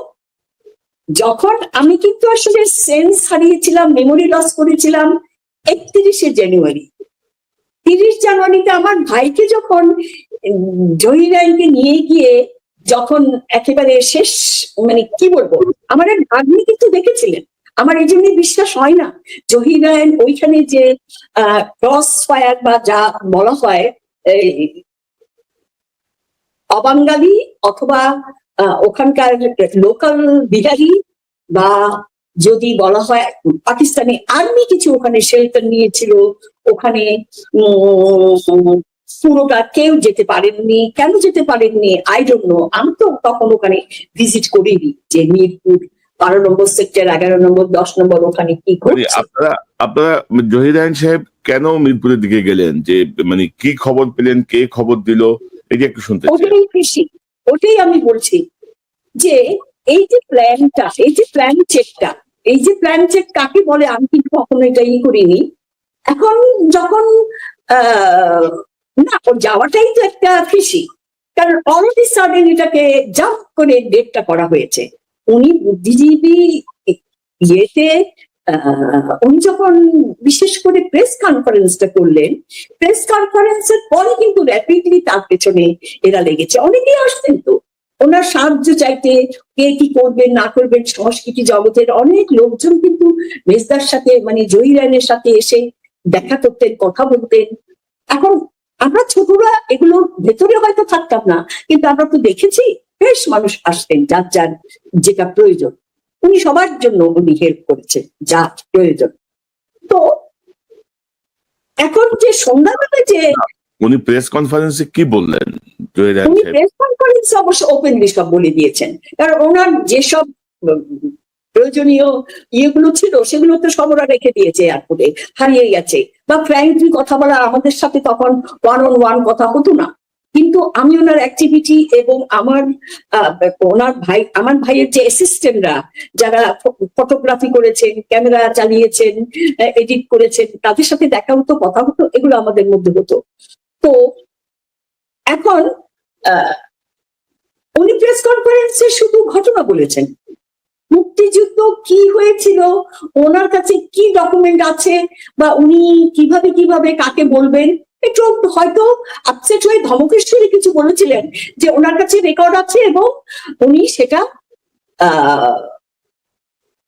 যখন আমি কিন্তু আসলে সেন্স হারিয়েছিলাম, মেমোরি লস করেছিলাম 31শে জানুয়ারি। 30 জানুয়ারিতে আমার ভাইকে যখন জহিরাইনকে নিয়ে গিয়ে যখন একেবারে শেষ, মানে কি বলবো, আমার এক ভাগ্নি কিন্তু দেখেছিলেন। আমার এই জন্য বিশ্বাস হয় না জহিরাইন ওইখানে যে ক্রস ফায়ার বা যা বলা হয় অবাঙ্গালি অথবা ওখানকার লোকাল বিহারি, বা যদি বলা হয় পাকিস্তানি আর্মি কিছু ওখানে শেল্টার নিয়েছিল, ওখানে পুরোটা কেউ যেতে পারেননি। কেন যেতে পারেননি আই ডোন্ট নো। আমি তো তখন ওখানে ভিজিট করিনি, যে মিরপুর 12 নম্বর সেক্টর, 11 নম্বর, 10 নম্বর ওখানে কি করছে। আপনারা জহিরাইন সাহেব কেন মিরপুরের দিকে গেলেন, যে মানে কি খবর পেলেন, কে খবর দিল, এই যে একটু শুনতে চাই। ওটাই আমি বলছি যে এই যে প্ল্যানটা, এই যে প্ল্যান চেকটা, এই যে প্ল্যান চেক কাকে বলে আমি কিন্তু কখনো এটা করিনি। এখন যখন না, ওর যাওয়াটাই তো একটা ফিশি, কারণ অলরেডি সাডেন এটাকে জাম্প করে ডেটটা করা হয়েছে। উনি বুদ্ধিজীবী ইয়েতে উনি যখন বিশেষ করে প্রেস কনফারেন্সটা করলেন, প্রেস কনফারেন্সের পরে কিন্তু র্যাপিডলি তার পেছনে এরা লেগেছে। অনেকেই আসতেন তো ওনার সাহায্য চাইতে, কে কি করবেন না করবেন, সংস্কৃতি জগতের অনেক লোকজন কিন্তু মেজদার সাথে মানে জহিরানের সাথে এসে দেখা করতেন, কথা বলতেন। এখন আমরা ছোটরা এগুলোর ভেতরে হয়তো থাকতাম না, কিন্তু আমরা তো দেখেছি বেশ মানুষ আসতেন যার যার যেটা প্রয়োজন। উনি সবার জন্য উনি হেল্প করেছেন যা প্রয়োজন। তো এখন যে সন্ধ্যাবেলায় যে উনি প্রেস কনফারেন্সে কি বললেন? জহিরান উনি সাহেব প্রেস কনফারেন্সে অবশ্য ওপেনলি সব বলে দিয়েছেন, কারণ ওনার যেসব প্রয়োজনীয় ইয়েগুলো ছিল সেগুলো তো সব ওরা রেখে দিয়েছে এয়ারপোর্টে, হারিয়ে গেছে। বা ফ্র্যাঙ্কলি কথা বলা, আমাদের সাথে তখন ওয়ান অন ওয়ান কথা হতো না, কিন্তু আমি ওনার অ্যাক্টিভিটি এবং আমার ভাইয়ের যে অ্যাসিস্ট্যান্টরা যারা ফটোগ্রাফি করেছেন, ক্যামেরা চালিয়েছেন, এডিট করেছেন, তাদের সাথে দেখা হতো, কথা হতো, এগুলো আমাদের মধ্যে হতো। তো এখন উনি প্রেস কনফারেন্সে শুধু ঘটনা বলেছেন, মুক্তিযুদ্ধ কি হয়েছিল, ওনার কাছে কি ডকুমেন্ট আছে, বা উনি কিভাবে কিভাবে কাকে বলবেন, একটু হয়তো আপসেট হয়ে ধমকেশ্বরী কিছু বলেছিলেন যে ওনার কাছে রেকর্ড আছে এবং উনি সেটা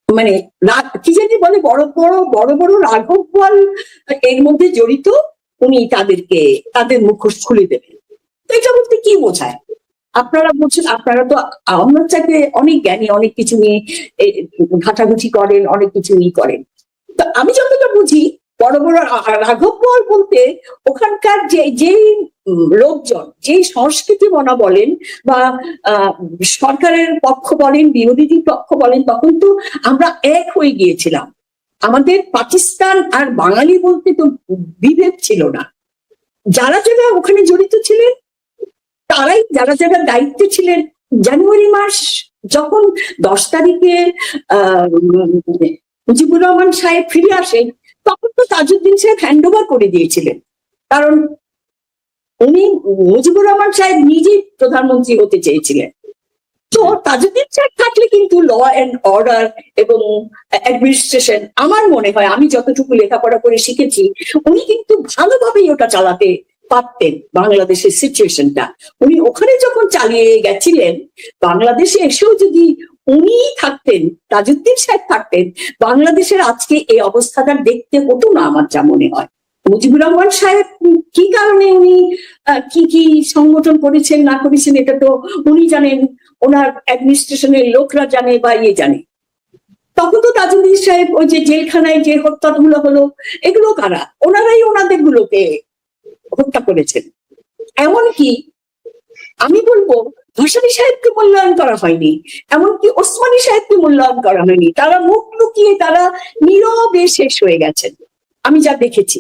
মানে কি জানি বলে, বড় বড় রাঘব বল এর মধ্যে জড়িত, উনি তাদের মুখোশ খুলে দেবেন। তো এটা বলতে কি বোঝায়? আপনারা বলছেন, আপনারা তো আমার চাইতে অনেক জ্ঞানী, অনেক কিছু নিয়ে ঘাটাঘুটি করেন, অনেক কিছু করেন। তো আমি যতটা বুঝি, বড় রাঘব বল বলতে ওখানকার যে লোকজন, যে সংস্কৃতি মনা বলেন বা সরকারের পক্ষ বলেন, বিরোধী পক্ষ বলেন, তখন তো আমরা এক হয়ে গিয়েছিলাম। আমাদের পাকিস্তান আর বাঙালি বলতে তো বিভেদ ছিল না। যারা ওখানে জড়িত ছিলেন তারাই, যারা দায়িত্বে ছিলেন, জানুয়ারি মাস যখন 10 তারিখে মুজিবুর রহমান সাহেব ফিরে আসেন, তখন তো তাজউদ্দিন সাহেব হ্যান্ড ওভার করে দিয়েছিলেন, কারণ উনি মুজিবুর রহমান সাহেব নিজেই প্রধানমন্ত্রী হতে চেয়েছিলেন। তো তাজউদ্দিন সাহেব থাকলে কিন্তু ল অ্যান্ড অর্ডার এবং অ্যাডমিনিস্ট্রেশন, আমার মনে হয়, আমি যতটুকু লেখাপড়া করে শিখেছি, উনি কিন্তু ভালোভাবেই ওটা চালাতে পারতেন। বাংলাদেশের সিচুয়েশনটা উনি ওখানে যখন চালিয়ে গেছিলেন, বাংলাদেশে এসেও যদি উনি থাকতেন, তাজউদ্দিন সাহেব থাকতেন, বাংলাদেশের আজকে এই অবস্থাটা দেখতে হতো না আমার যা মনে হয়। মুজিবুর রহমান সাহেব কি কারণে উনি কি সংগঠন করেছেন না করেছেন, এটা তো উনি জানেন, ওনার অ্যাডমিনিস্ট্রেশনের লোকরা জানে বা জানে। তখন তো তাজউদ্দিন সাহেব ওই যে জেলখানায় যে হত্যাগুলো হলো, এগুলো কারা? ওনারাই ওনাদের গুলোকে হত্যা করেছেন। এমনকি আমি বলবো ভাসানী সাহেবকে মূল্যায়ন করা হয়নি, এমনকি ওসমানী সাহেবকে মূল্যায়ন করা হয়নি। তারা মুখ লুকিয়ে, তারা নীরবে শেষ হয়ে গেছেন, আমি যা দেখেছি।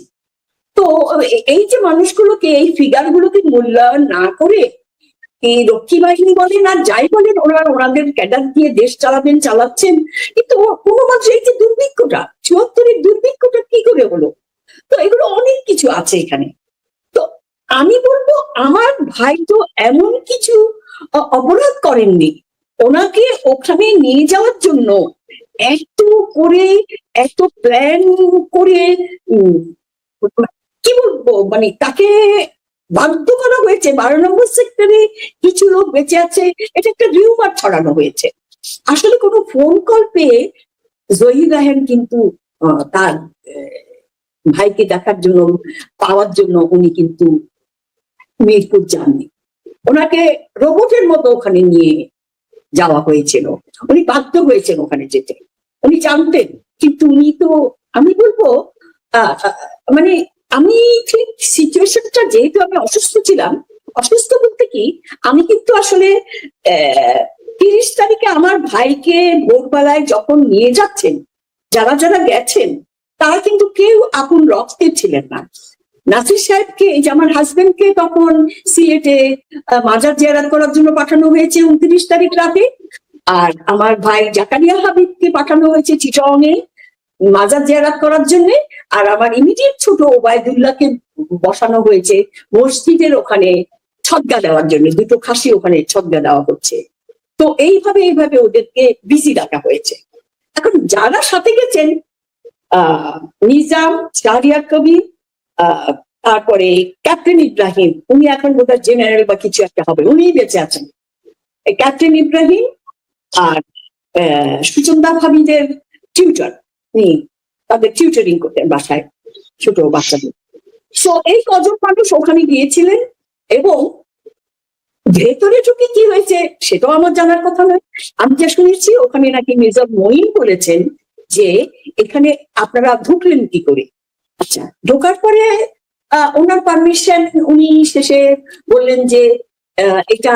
তো এই যে মানুষগুলোকে, এই ফিগার গুলোকে মূল্যায়ন না করে এই রক্ষী বাহিনী বলেন আর যাই বলেন, ওনাদের ক্যাডার দিয়ে দেশ চালাচ্ছেন, কিন্তু কোনো মাত্র এই যে দুর্ভিক্ষটা, ৭৪-এর দুর্ভিক্ষটা কি করে হলো? তো এগুলো অনেক কিছু আছে এখানে। তো আমি বলবো, আমার ভাই তো এমন কিছু অপরাধ করেননি, ওনাকে ওখানে নিয়ে যাওয়ার জন্য এত প্ল্যান করে কি বলবো, মানে তাকে বাধ্য করা হয়েছে। 12 নম্বর সেক্টরে কিছু লোক বেঁচে আছে, এটা একটা রিউমার ছড়ানো হয়েছে। আসলে কোনো ফোন কল পেয়ে জহির রায়হান কিন্তু তার ভাইকে দেখার জন্য, পাওয়ার জন্য উনি কিন্তু মিরপুর যাননি। ওনাকে রোবটের মতো ওখানে নিয়ে যাওয়া হয়েছিল, উনি বাধ্য হয়েছেন ওখানে যেতে। উনি জানতেন, কিন্তু উনি তো, আমি বলবো মানে আমি ঠিক সিচুয়েশনটা, যেহেতু আমি অসুস্থ ছিলাম, অসুস্থ বলতে কি, আমি কিন্তু আসলে 30 তারিখে আমার ভাইকে ভোরবেলায় যখন নিয়ে যাচ্ছেন, যারা গেছেন তারা কিন্তু কেউ আপন রক্তের ছিলেন না। নাসির সাহেবকে, এই যে আমার হাজবেন্ডকে, তখন সিলেটে মাজার জিয়ারত করার জন্য পাঠানো হয়েছে 29 তারিখ রাতে, আর আমার ভাই জাকারিয়া হাবিবকে পাঠানো হয়েছে চিটংয়ে মাজার জিয়ারত করার জন্য, আর আমার ইমিডিয়েট ছোট ওবায়দুল্লাহকে বসানো হয়েছে মসজিদের ওখানে ছদ্মা দেওয়ার জন্য। 2টো খাসি ওখানে ছদ্মা দেওয়া হচ্ছে। তো এইভাবে ওদেরকে বিজি রাখা হয়েছে। এখন যারা সাথে গেছেন নিজাম, শাহরিয়ার কবির, তারপরে ক্যাপ্টেন ইব্রাহিম, উনি এখন বোধহয় জেনারেল বা কিছু একটা হবে, উনি বেঁচে আছেন। ক্যাপ্টেন ইব্রাহিম আর সুচন্দা ভাবিদের টিউটর, উনি তাদের টিউটরিং করতেন বাসায় ছোট বাচ্চাদের। সো এই কজন মানুষ ওখানে গিয়েছিলেন, এবং ভেতরে ঢুকে কি হয়েছে সেটাও আমার জানার কথা নয়। আমি যা শুনেছি ওখানে নাকি মির্জা মঈন বলেছেন যে এখানে আপনারা ঢুকলেন কি করে। আচ্ছা, ঢোকার পরে ওনার পারমিশন, উনি শেষে বললেন যে এটা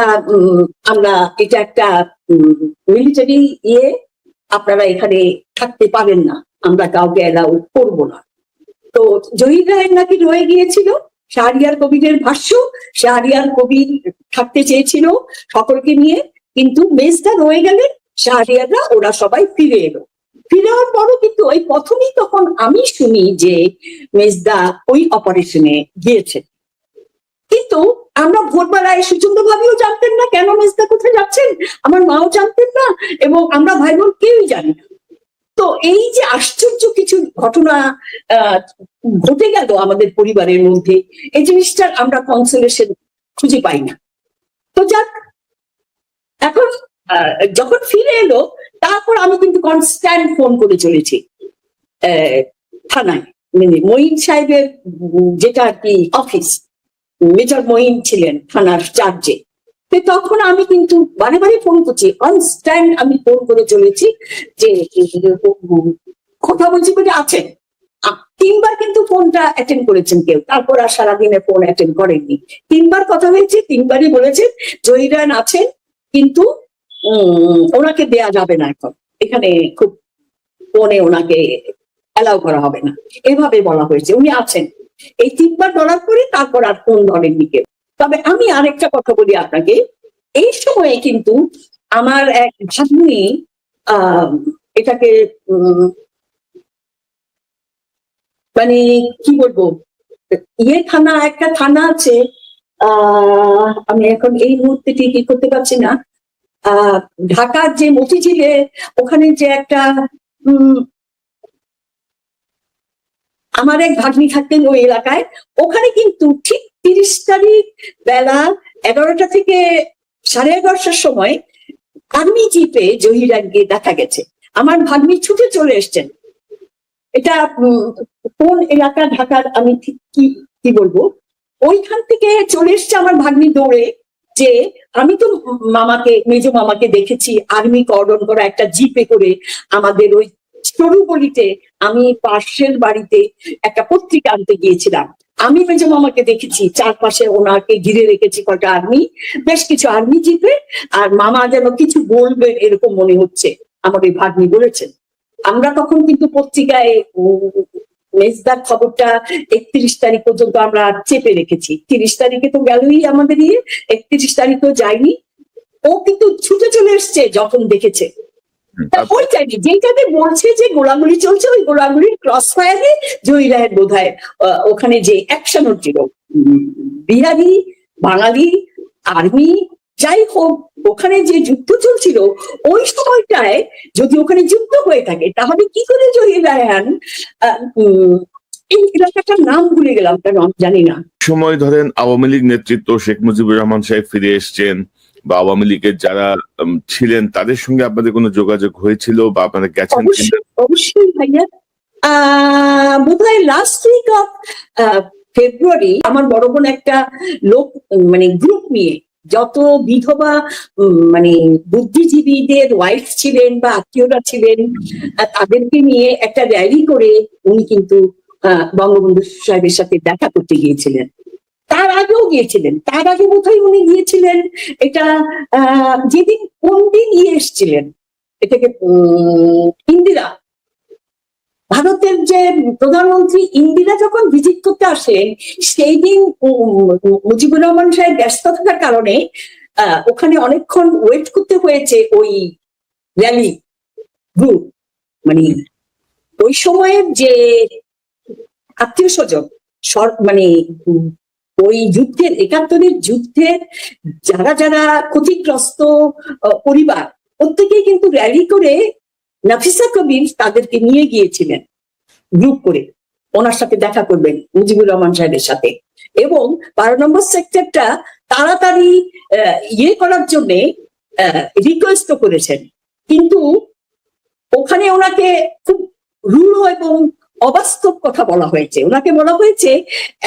এটা একটা মিলিটারি ইয়ে, আপনারা এখানে থাকতে পারেন না, আমরা কাউকে অ্যালাউ করবো না। তো জহির রায়ের নাকি রয়ে গিয়েছিল, শাহরিয়ার কবিরের ভাষ্য, শাহরিয়ার কবির থাকতে চেয়েছিল সকলকে নিয়ে, কিন্তু মেজদা রয়ে গেলেন, শাহরিয়াররা ওরা সবাই ফিরে এলো। ফিরে হওয়ার পরও কিন্তু ওই প্রথমেই তখন আমি শুনি যে মেজদা ওই অপারেশনে গিয়েছেন, কিন্তু আমরা ভোরবেলায় সুচন্দ্র ভাবিও জানতেন না কেন মেজদা কোথায় যাচ্ছেন, আমার মাও জানতেন না, এবং আমরা ভাই বোন কেউই জানি না। তো এই যে আশ্চর্য কিছু ঘটনা ঘটে গেল আমাদের পরিবারের মধ্যে, এই জিনিসটার আমরা কনসোলেশন খুঁজে পাই না। তো যাক, এখন যখন ফিরে এলো তারপর আমি কিন্তু কনস্ট্যান্ট ফোন করে চলেছি থানায়, মানে মঈন সাহেবের যেটা আর কি অফিস, মেজর মঈন ছিলেন থানার চার্জে। তখন আমি কিন্তু বারে বারে ফোন করছি, কনস্ট্যান্ট আমি ফোন করে চলেছি যে কথা বলছি বলে আছেন। 3বার কিন্তু ফোনটা অ্যাটেন্ড করেছেন কেউ, তারপর আর সারাদিনে ফোন অ্যাটেন্ড করেননি। 3বার কথা হয়েছে, 3বারই বলেছেন জহিরান আছেন, কিন্তু ওনাকে দেয়া যাবে না, এখন এখানে খুব ফোনে ওনাকে অ্যালাউ করা হবে না, এভাবে বলা হয়েছে। উনি আছেন, এই 3বার বলার পরে তারপর আর ফোন ধরেননি কেউ। তবে আমি আরেকটা কথা বলি আপনাকে, এই সময়ে কিন্তু আমার এক ভাগ্নি এটাকে মানে কি বলবো, থানা, একটা থানা আছে, আমি এখন এই মুহূর্তে ঠিক করতে পারছি না, ঢাকার যে মতিঝিলে ওখানে যে একটা আমার এক ভাগ্নি থাকতেন ওই এলাকায়, ওখানে কিন্তু ঠিক 30 তারিখ বেলা 11টা থেকে 11:30টার সময় আর্মি জিপে জহিরানকে দেখা গেছে। আমার ভাগ্নি ছুটে চলে এসছেন। এটা কোন এলাকা ঢাকার আমি ঠিক কি বলবো, ওইখান থেকে চলে এসছে আমার ভাগ্নি দৌড়ে, যে আমি তো মেজ মামাকে দেখেছি আর্মি কর্ডন করা একটা জিপে করে আমাদের ওই সরু গলিতে, আমি পাশের বাড়িতে একটা পত্রিকা আনতে গিয়েছিলাম, আমি মেজ মামাকে দেখেছি, চারপাশে ওনাকে ঘিরে রেখেছি কটা আর্মি, বেশ কিছু আর্মি জিপে, আর মামা যেন কিছু বলবে এরকম মনে হচ্ছে, আমার এই ভাগ্নি বলেছেন। আমরা তখন কিন্তু পত্রিকায় মেজদার খবরটা 31 তারিখ পর্যন্ত আমরা চেপে রেখেছি। 30 তারিখে তো গেলই আমাদের 31 তারিখও যায়নি, ও কিন্তু ছুটে চলে এসছে যখন দেখেছে। ওই টাইমে যেটাতে বলছে যে গোলাগুলি চলছে, ওই গোলাগুলির ক্রস ফায়ারে জহিরায়ের বোধহয় ওখানে যে অ্যাকশন হচ্ছিল, বিহারি, বাঙালি, আর্মি, যাই হোক, ওখানে যে যুদ্ধ চলছিল ওই সময়টায় যদি ওখানে যুদ্ধ হয়ে থাকে, তাহলে কি করে জহিরায়ান, এই এলাকাটার নাম ভুলে গেলাম কেন আমি জানি না। সময় ধরেন আওয়ামী লীগ নেতৃত্ব শেখ মুজিবুর রহমান সাহেব ফিরে এসছেন, বা আওয়ামী লীগের যারা ছিলেন তাদের সঙ্গে আপনাদের কোনো যোগাযোগ হয়েছিল বা আপনারা গেছেন? অবশ্যই ভাইয়া, বোধহয় লাস্ট উইক অফ ফেব্রুয়ারি আমার বড় বোন একটা লোক মানে গ্রুপ নিয়ে, যত বিধবা মানে বুদ্ধিজীবীদের ওয়াইফ ছিলেন বা আত্মীয়রা ছিলেন, তাদেরকে নিয়ে একটা র্যালি করে উনি কিন্তু বঙ্গবন্ধু সাহেবের সাথে দেখা করতে গিয়েছিলেন। তার আগেও গিয়েছিলেন, তার আগে বোধহয় উনি গিয়েছিলেন, এটা যেদিন কোন দিন এসছিলেন, এটাকে ইন্দিরা, ভারতের যে প্রধানমন্ত্রী ইন্দিরা যখন ভিজিট করতে আসেন, সেই দিন মুজিবুর রহমান সাহেব ব্যস্ত থাকার কারণে ওখানে অনেকক্ষণ ওয়েট করতে হয়েছে ওই র্যালি গ্রুপ। মানে ওই সময়ের যে আত্মীয় স্বজন, মানে ওই যুদ্ধের 71-এর যুদ্ধের যারা যারা ক্ষতিগ্রস্ত পরিবার, প্রত্যেকেই কিন্তু র্যালি করে নাফিসা কবির তাদেরকে নিয়ে গিয়েছিলেন। গ্রুপ করে ওনার সাথে দেখা করবেন, মুজিবুর রহমান সাহেবের সাথে, এবং 12 নম্বর সেক্টরটা তাড়াতাড়ি ইয়ে করার জন্য রিকোয়েস্ট করেছেন। কিন্তু ওখানে ওনাকে খুব রূঢ় এবং অবাস্তব কথা বলা হয়েছে। ওনাকে বলা হয়েছে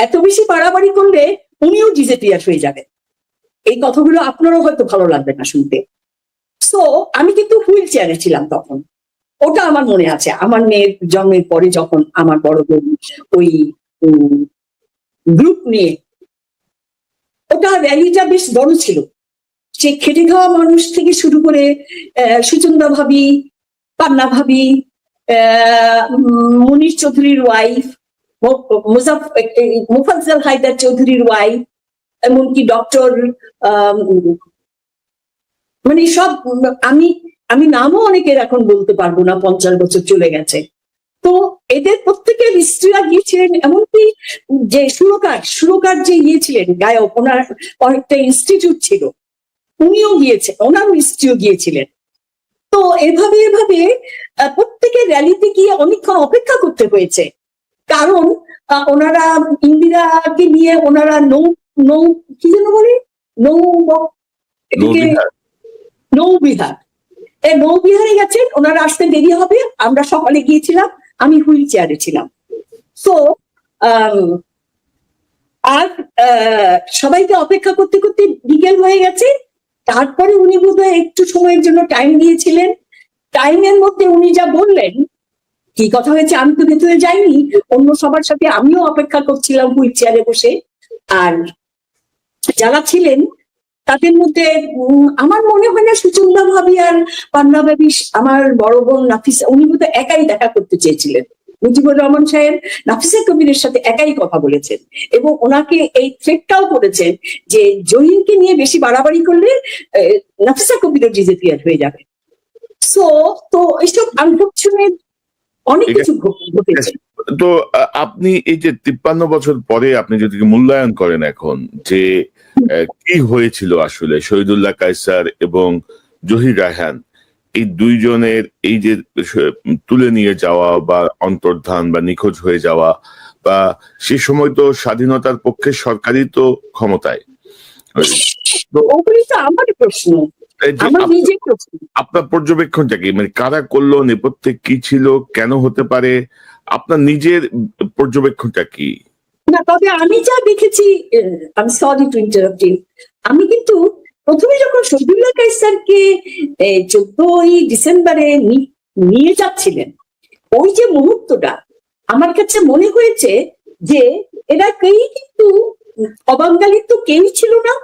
এত বেশি বাড়াবাড়ি করলে উনিও ডিজেপিয়ার হয়ে যাবেন। এই কথাগুলো আপনারও হয়তো ভালো লাগবে না শুনতে। সো আমি কিন্তু হুইল চেয়ারে ছিলাম তখন, ওটা আমার মনে আছে। আমার মেয়ের জন্মের পরে যখন আমার বড় বোন ওই গ্রুপ নিয়ে, ওটা র্যালিটা বেশ বড় ছিল। সে খেটে খাওয়া মানুষ থেকে শুরু করে সুচন্দা ভাবি, পান্না ভাবি, মুনির চৌধুরীর ওয়াইফ, মুফাজ্জল হায়দার চৌধুরীর ওয়াইফ, এমনকি ডক্টর মানে সব, আমি নামও অনেকের এখন বলতে পারবো না, 50 বছর চলে গেছে। তো এদের প্রত্যেকের স্ত্রীরা গিয়েছিলেন, এমনকি যে সুরকার যে গিয়েছিলেন গায়ক, ওনার অনেকটা ইনস্টিটিউট ছিল, উনিও গিয়েছেন, ওনার স্ত্রীও গিয়েছিলেন। তো এভাবে প্রত্যেকের র্যালিতে গিয়ে অনেকক্ষণ অপেক্ষা করতে হয়েছে, কারণ ওনারা ইন্দিরাকে নিয়ে ওনারা নৌ কি যেন বলে নৌবিহার, এই নৌবিহারে গেছেন, ওনারা আসতে দেরি হবে। আমরা সকালে গিয়েছিলাম, আমি হুইল চেয়ারে ছিলাম। সো আর সবাইকে অপেক্ষা করতে করতে বিকেল হয়ে গেছে। তারপরে উনি বোধহয় একটু সময়ের জন্য টাইম দিয়েছিলেন। টাইমের মধ্যে উনি যা বললেন, কি কথা হয়েছে আমি তো ভেতরে যাইনি, অন্য সবার সাথে আমিও অপেক্ষা করছিলাম হুইল চেয়ারে বসে। আর যারা ছিলেন তাদের মধ্যে আমার মনে হয় না সুচন্দা ভাবি আর পান্না ভাবি, আমার বড় বোন নাফিসা, উনি বোধহয় একাই দেখা করতে চেয়েছিলেন। মুজিবুর রহমান সাহেব নাফিসা কবিরের সাথে একাই কথা বলেছেন এবং ওনাকে এই থ্রেটটাও করেছেন যে জহিরকে নিয়ে বেশি বাড়াবাড়ি করলে নাফিসা কবিরও ডিজেপিয়ার হয়ে যাবে। সো তো এইসব আনফরচুনেট অনেক কিছু ঘটেছে। তো আপনি এই যে 53 বছর পরে আপনি যদি মূল্যায়ন করেন এখন যে কি হয়েছিল আসলে শহীদুল্লাহ কায়সার এবং জহির রায়হান, এই দুইজনের এই যে তুলে নিয়ে যাওয়া বা অন্তর্ধান বা নিখোঁজ হয়ে যাওয়া, বা সে সময় তো স্বাধীনতার পক্ষে সরকারই তো ক্ষমতায়, ওগুলি তো আমার প্রশ্ন, আমার নিজের প্রশ্ন। আপনার পর্যবেক্ষণটা কি, মানে কারা করলো, নেপথ্যে কি ছিল, কেন হতে পারে, আপনার নিজের পর্যবেক্ষণটা কি? না, তবে আমি যা দেখেছি, আমি সরি টু ইন্টারাপ্ট ইউ, আমি কিন্তু প্রথমে যখন শহীদুল্লাহ কায়সারকে 14ই ডিসেম্বরে নিয়ে যাচ্ছিলেন, ওই যে মুহূর্তটা আমার কাছে মনে হয়েছে যে এরা কেউ কিন্তু অবাঙালি তো কেউ ছিল না,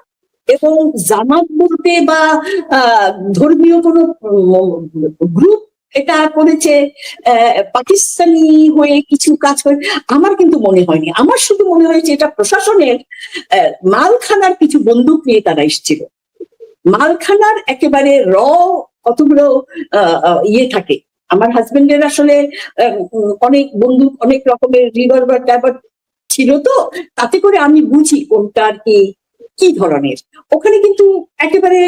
এবং জামাত বলতে বা ধর্মীয় কোনো গ্রুপ এটা করেছে পাকিস্তানি হয়ে কিছু কাজ করে আমার কিন্তু মনে হয়নি। আমার শুধু মনে হয়েছে এটা প্রশাসনের মালখানার কিছু বন্দুক নিয়ে তারা এসেছিল। মালখানার একেবারে কতগুলো ইয়ে থাকে। আমার হাজবেন্ডের আসলে অনেক বন্দুক, অনেক রকমের রিভলভার টাইভার ছিল, তো তাতে করে আমি বুঝি কোনটা আর কি ধরনের। ওখানে কিন্তু একেবারে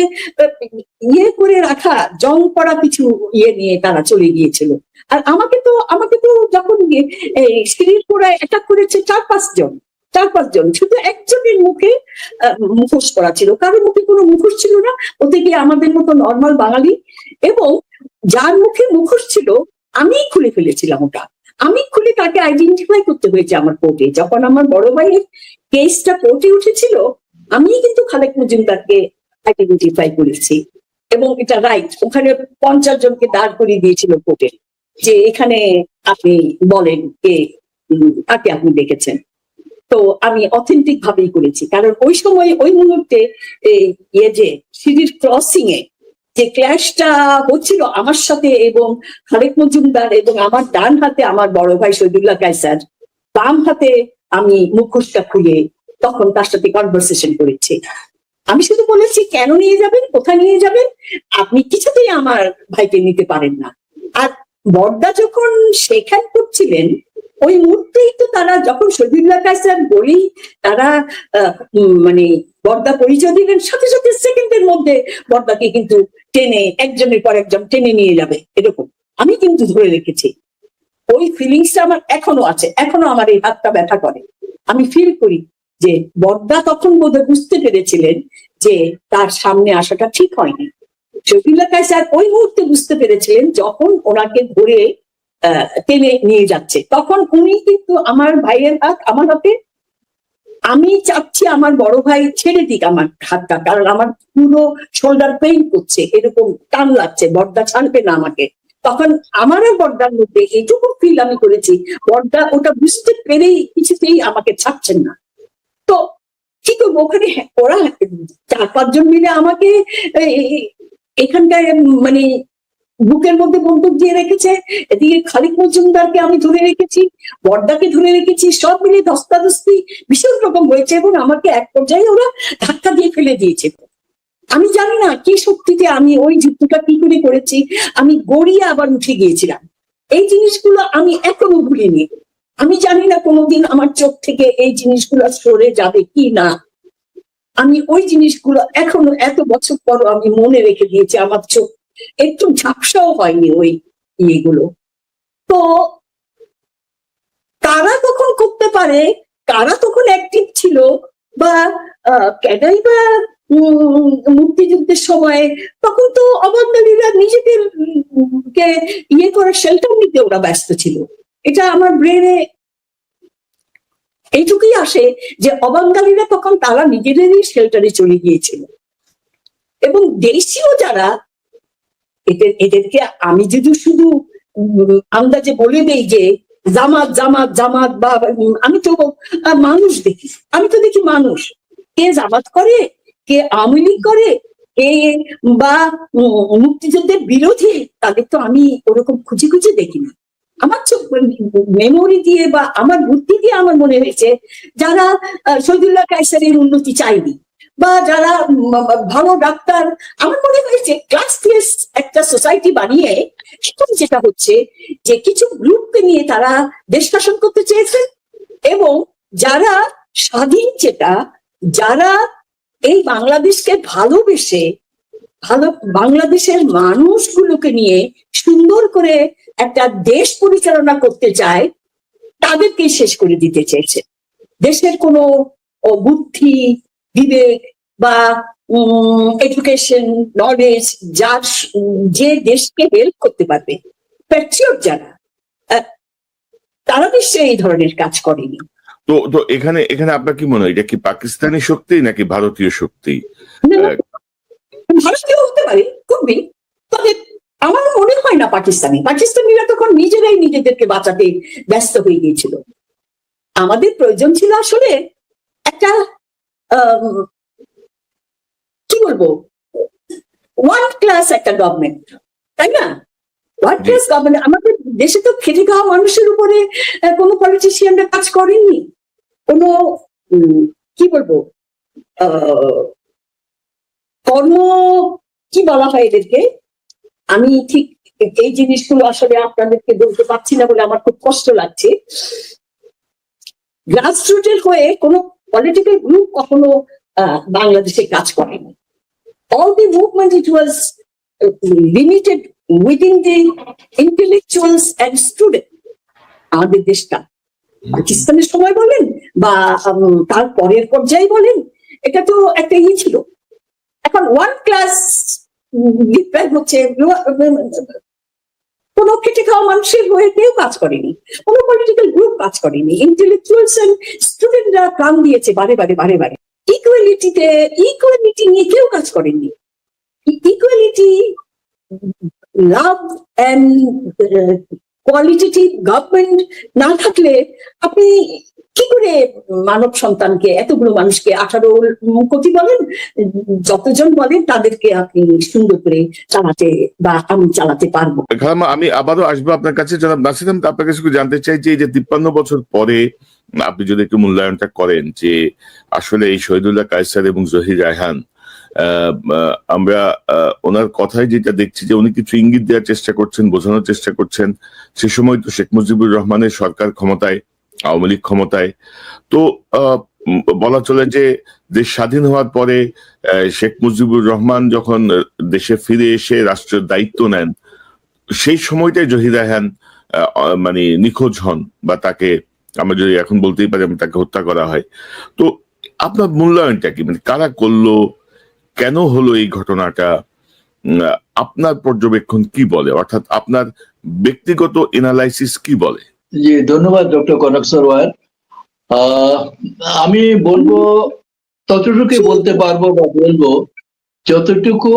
ইয়ে করে রাখা জং পড়া কিছু ইয়ে নিয়ে তারা চলে গিয়েছিল। আর আমাকে তো যখন সিঁড়ির পোড়ায় অ্যাটাক করেছে 4-5 জন, শুধু একজনের মুখে মুখোশ করা ছিল, কারোর মুখে কোনো মুখোশ ছিল না। ওতে গিয়ে আমাদের মতো নর্মাল বাঙালি, এবং যার মুখে মুখোশ ছিল আমি খুলে ফেলেছিলাম ওটা। আমি খুলে তাকে আইডেন্টিফাই করতে হয়েছে আমার কোর্টে। যখন আমার বড় ভাইয়ের কেসটা কোর্টে উঠেছিল, আমি কিন্তু খালেক মজুমদারকে আইডেন্টিফাই করেছি, এবং এটা রাইট। ওখানে 50 জনকে দাঁড় করিয়ে দিয়েছিল কোর্টে যে এখানে আপনি বলেন কাকে আপনি দেখেছেন। তো আমি অথেন্টিক ভাবেই করেছি, কারণ ওই সময় ওই মুহূর্তে যে সিঁড়ির ক্রসিং এ যে ক্ল্যাশটা হচ্ছিল আমার সাথে এবং খালেক মজুমদার, এবং আমার ডান হাতে আমার বড় ভাই শহীদুল্লাহ কায়সার, বাম হাতে আমি মুখোশটা খুলে তখন তার সাথে কনভারসেশন করেছি। আমি শুধু বলেছি কেন নিয়ে যাবেন, কোথায় নিয়ে যাবেন, আপনি কিছুতেই আমার ভাইকে নিতে পারেন না। আর বড়দা যখন সেখান করছিলেন ওই মুহূর্তেই তো তারা, যখন শহীদুল্লাহ কায়সার বলেই তারা মানে বড়দা পরিচয় দিলেন, সাথে সাথে সেকেন্ডের মধ্যে বড়দাকে কিন্তু টেনে একজনের পর একজন টেনে নিয়ে যাবে, এরকম আমি কিন্তু ধরে রেখেছি। ওই ফিলিংসটা আমার এখনো আছে, এখনো আমার এই হাতটা ব্যথা করে। আমি ফিল করি যে বড়দা তখন বোধহয় বুঝতে পেরেছিলেন যে তার সামনে আসাটা ঠিক হয়নি। শফিউল্লাহ কায়সার ওই মুহূর্তে বুঝতে পেরেছিলেন যখন ওনাকে ধরে টেনে নিয়ে যাচ্ছে, তখন উনি কিন্তু আমার ভাইয়ের হাত আমার হাতে, আমি চাচ্ছি আমার বড় ভাই ছেড়ে দিক আমার হাতটা, কারণ আমার পুরো শোল্ডার পেইন করছে, এরকম টান লাগছে, বড়দা ছাড়বে না আমাকে। তখন আমারও বড়দার মধ্যে এইটুকু ফিল আমি করেছি, বড়দা ওটা বুঝতে পেরেই কিছুতেই আমাকে ছাড়ছেন না। তো কি করবো, ওখানে ওরা 4-5 জন মিলে আমাকে এখানকার মানে বুকের মধ্যে বন্দুক দিয়ে রেখেছে, এদিকে খালিদ মজুমদারকে আমি ধরে রেখেছি, বড়দাকে ধরে রেখেছি, সব মিলে ধস্তাধস্তি ভীষণ রকম হয়েছে এবং আমাকে এক পর্যায়ে ওরা ধাক্কা দিয়ে ফেলে দিয়েছে। আমি জানি না কি শক্তিতে আমি ওই যুদ্ধটা কি করে করেছি, আমি গড়িয়ে আবার উঠে গিয়েছিলাম। এই জিনিসগুলো আমি এখনো ভুলিনি। আমি জানি না কোনোদিন আমার চোখ থেকে এই জিনিসগুলো সরে যাবে কি না। আমি ওই জিনিসগুলো এখনো এত বছর পরও আমি মনে রেখে দিয়েছি, আমার চোখ একটু ঝাপসাও হয়নি ওই ইয়েগুলো। তো কারা তখন করতে পারে, কারা তখন অ্যাক্টিভ ছিল, বা কেনাই বা মুক্তিযুদ্ধের সময় তখন তো অবাঙালিরা নিজেদের কে ইয়ে করে শেল্টার নিতে ওরা ব্যস্ত ছিল। এটা আমার ব্রেনে এইটুকুই আসে যে অবাঙালিরা তখন তারা নিজেদেরই শেল্টারে চলে গিয়েছিল। এবং দেশীয় যারা, এদেরকে আমি যদি শুধু আন্দাজে বলে দেই যে জামাত জামাত জামাত, বা আমি তো মানুষ দেখি, আমি তো দেখি মানুষ, কে জামাত করে, কে আওয়ামী লীগ করে, কে বা মুক্তিযুদ্ধের বিরোধী, তাদের তো আমি ওরকম খুঁজে খুঁজে দেখিনি। আমার চোখ মেমোরি দিয়ে বা আমার বুদ্ধি দিয়ে আমার মনে হয়েছে যারা শহীদুল্লাহ কায়সারের উন্নতি চাইনি, বা যারা ভালো ডাক্তার, আমার মনে হয়েছে ক্লাসলেস একটা সোসাইটি বানিয়ে এখন যেটা হচ্ছে যে কিছু গ্রুপকে নিয়ে তারা দেশ শাসন করতে চেয়েছেন, এবং যারা স্বাধীন চেতা, যারা এই বাংলাদেশকে ভালোবেসে বাংলাদেশের মানুষগুলোকে নিয়ে সুন্দর করে একটা দেশ পরিচালনা করতে চায়, তাদেরকে শেষ করে দিতে চেয়েছে। দেশের কোনো বুদ্ধি, বিবেক বা এডুকেশন, নলেজ, যার যে দেশকে হেল্প করতে পারবে, প্যাট্রিয়ট যারা, তারা নিশ্চয়ই এই ধরনের কাজ করেনি। তো তো এখানে আপনার কি মনে হয়, এটা কি পাকিস্তানি শক্তি নাকি ভারতীয় শক্তি? ভারতীয় হতে পারে, খুবই, তবে আমার মনে হয় না পাকিস্তানিরা তখন নিজেরাই নিজেদেরকে বাঁচাতে ব্যস্ত হয়ে গিয়েছিল। আমাদের প্রয়োজন ছিল আসলে একটা কি বলবো, ওয়ান ক্লাস একটা গভর্নমেন্ট, তাই না? One class government. আমাদের দেশে তো খেটে খাওয়া মানুষের উপরে কোনো পলিটিশিয়ানরা কাজ করেননি, কোনো কি বলবো কর্ম, কি বলা হয় এদেরকে, আমি ঠিক এই জিনিসগুলো আসলে আপনাদেরকে বলতে পারছি না বলে আমার খুব কষ্ট লাগছে। গ্রাসরুটের হয়ে কোনো পলিটিক্যাল গ্রুপ কখনো বাংলাদেশে কাজ করেনি। All the movement it was limited within the intellectuals and student. আমাদের দেশটা পাকিস্তানের সময় বলেন বা তার পরের পর্যায়ে বলেন, এটা তো একটা ইয়ে ছিল। এখন ওয়ান ক্লাস হচ্ছে, কোন খেটে খাওয়া মানুষের হয়ে কেউ কাজ করেনি, কোন পলিটিক্যাল গ্রুপ কাজ করেনি, ইন্টেলেকচুয়ালস এন্ড স্টুডেন্টরা প্রাণ দিয়েছে বারে বারে বারে বারে। ইকুয়ালিটি নিয়ে কেউ কাজ করেননি। Equality, love and qualitative government না থাকলে আপনি কি করে মানব সন্তানকে, এতগুলো মানুষকে 18 কোটি বলেন, যতজন বলেন তাদেরকে আপনি সুন্দর করে চালাতে বা আমি চালাতে পারবো? আমি আবারও আসবো আপনার কাছে জনাব নাসির আহমেদ। আপনার কাছে জানতে চাই যে 53 বছর পরে আপনি যদি একটু মূল্যায়নটা করেন যে আসলে এই শহীদুল্লাহ কায়সার এবং জহির রায়হান, আমরা ওনার কথায় যেটা দেখছি যে উনি কিছু ইঙ্গিত দেওয়ার চেষ্টা করছেন, বোঝানোর চেষ্টা করছেন। সে সময় তো শেখ মুজিবুর রহমানের সরকার ক্ষমতায়, আওয়ামী লীগ ক্ষমতায়। তো বলা চলে যে দেশ স্বাধীন হওয়ার পরে শেখ মুজিবুর রহমান যখন দেশে ফিরে এসে রাষ্ট্রের দায়িত্ব নেন, সেই সময়টাই জহির রায়হান মানে নিখোঁজ হন বা তাকে আমরা যদি এখন বলতেই পারি তাকে হত্যা করা হয়, তো আপনার মূল্যায়নটা কি, মানে কারা করলো, কেন হলো এই ঘটনাটা, আপনার পর্যবেক্ষণ কি বলে, অর্থাৎ আপনার ব্যক্তিগত এনালাইসিস কি বলে? জি, ধন্যবাদ ডক্টর কনক সরোয়ার। আমি বলবো ততটুকু বলতে পারবো বা বলবো যতটুকু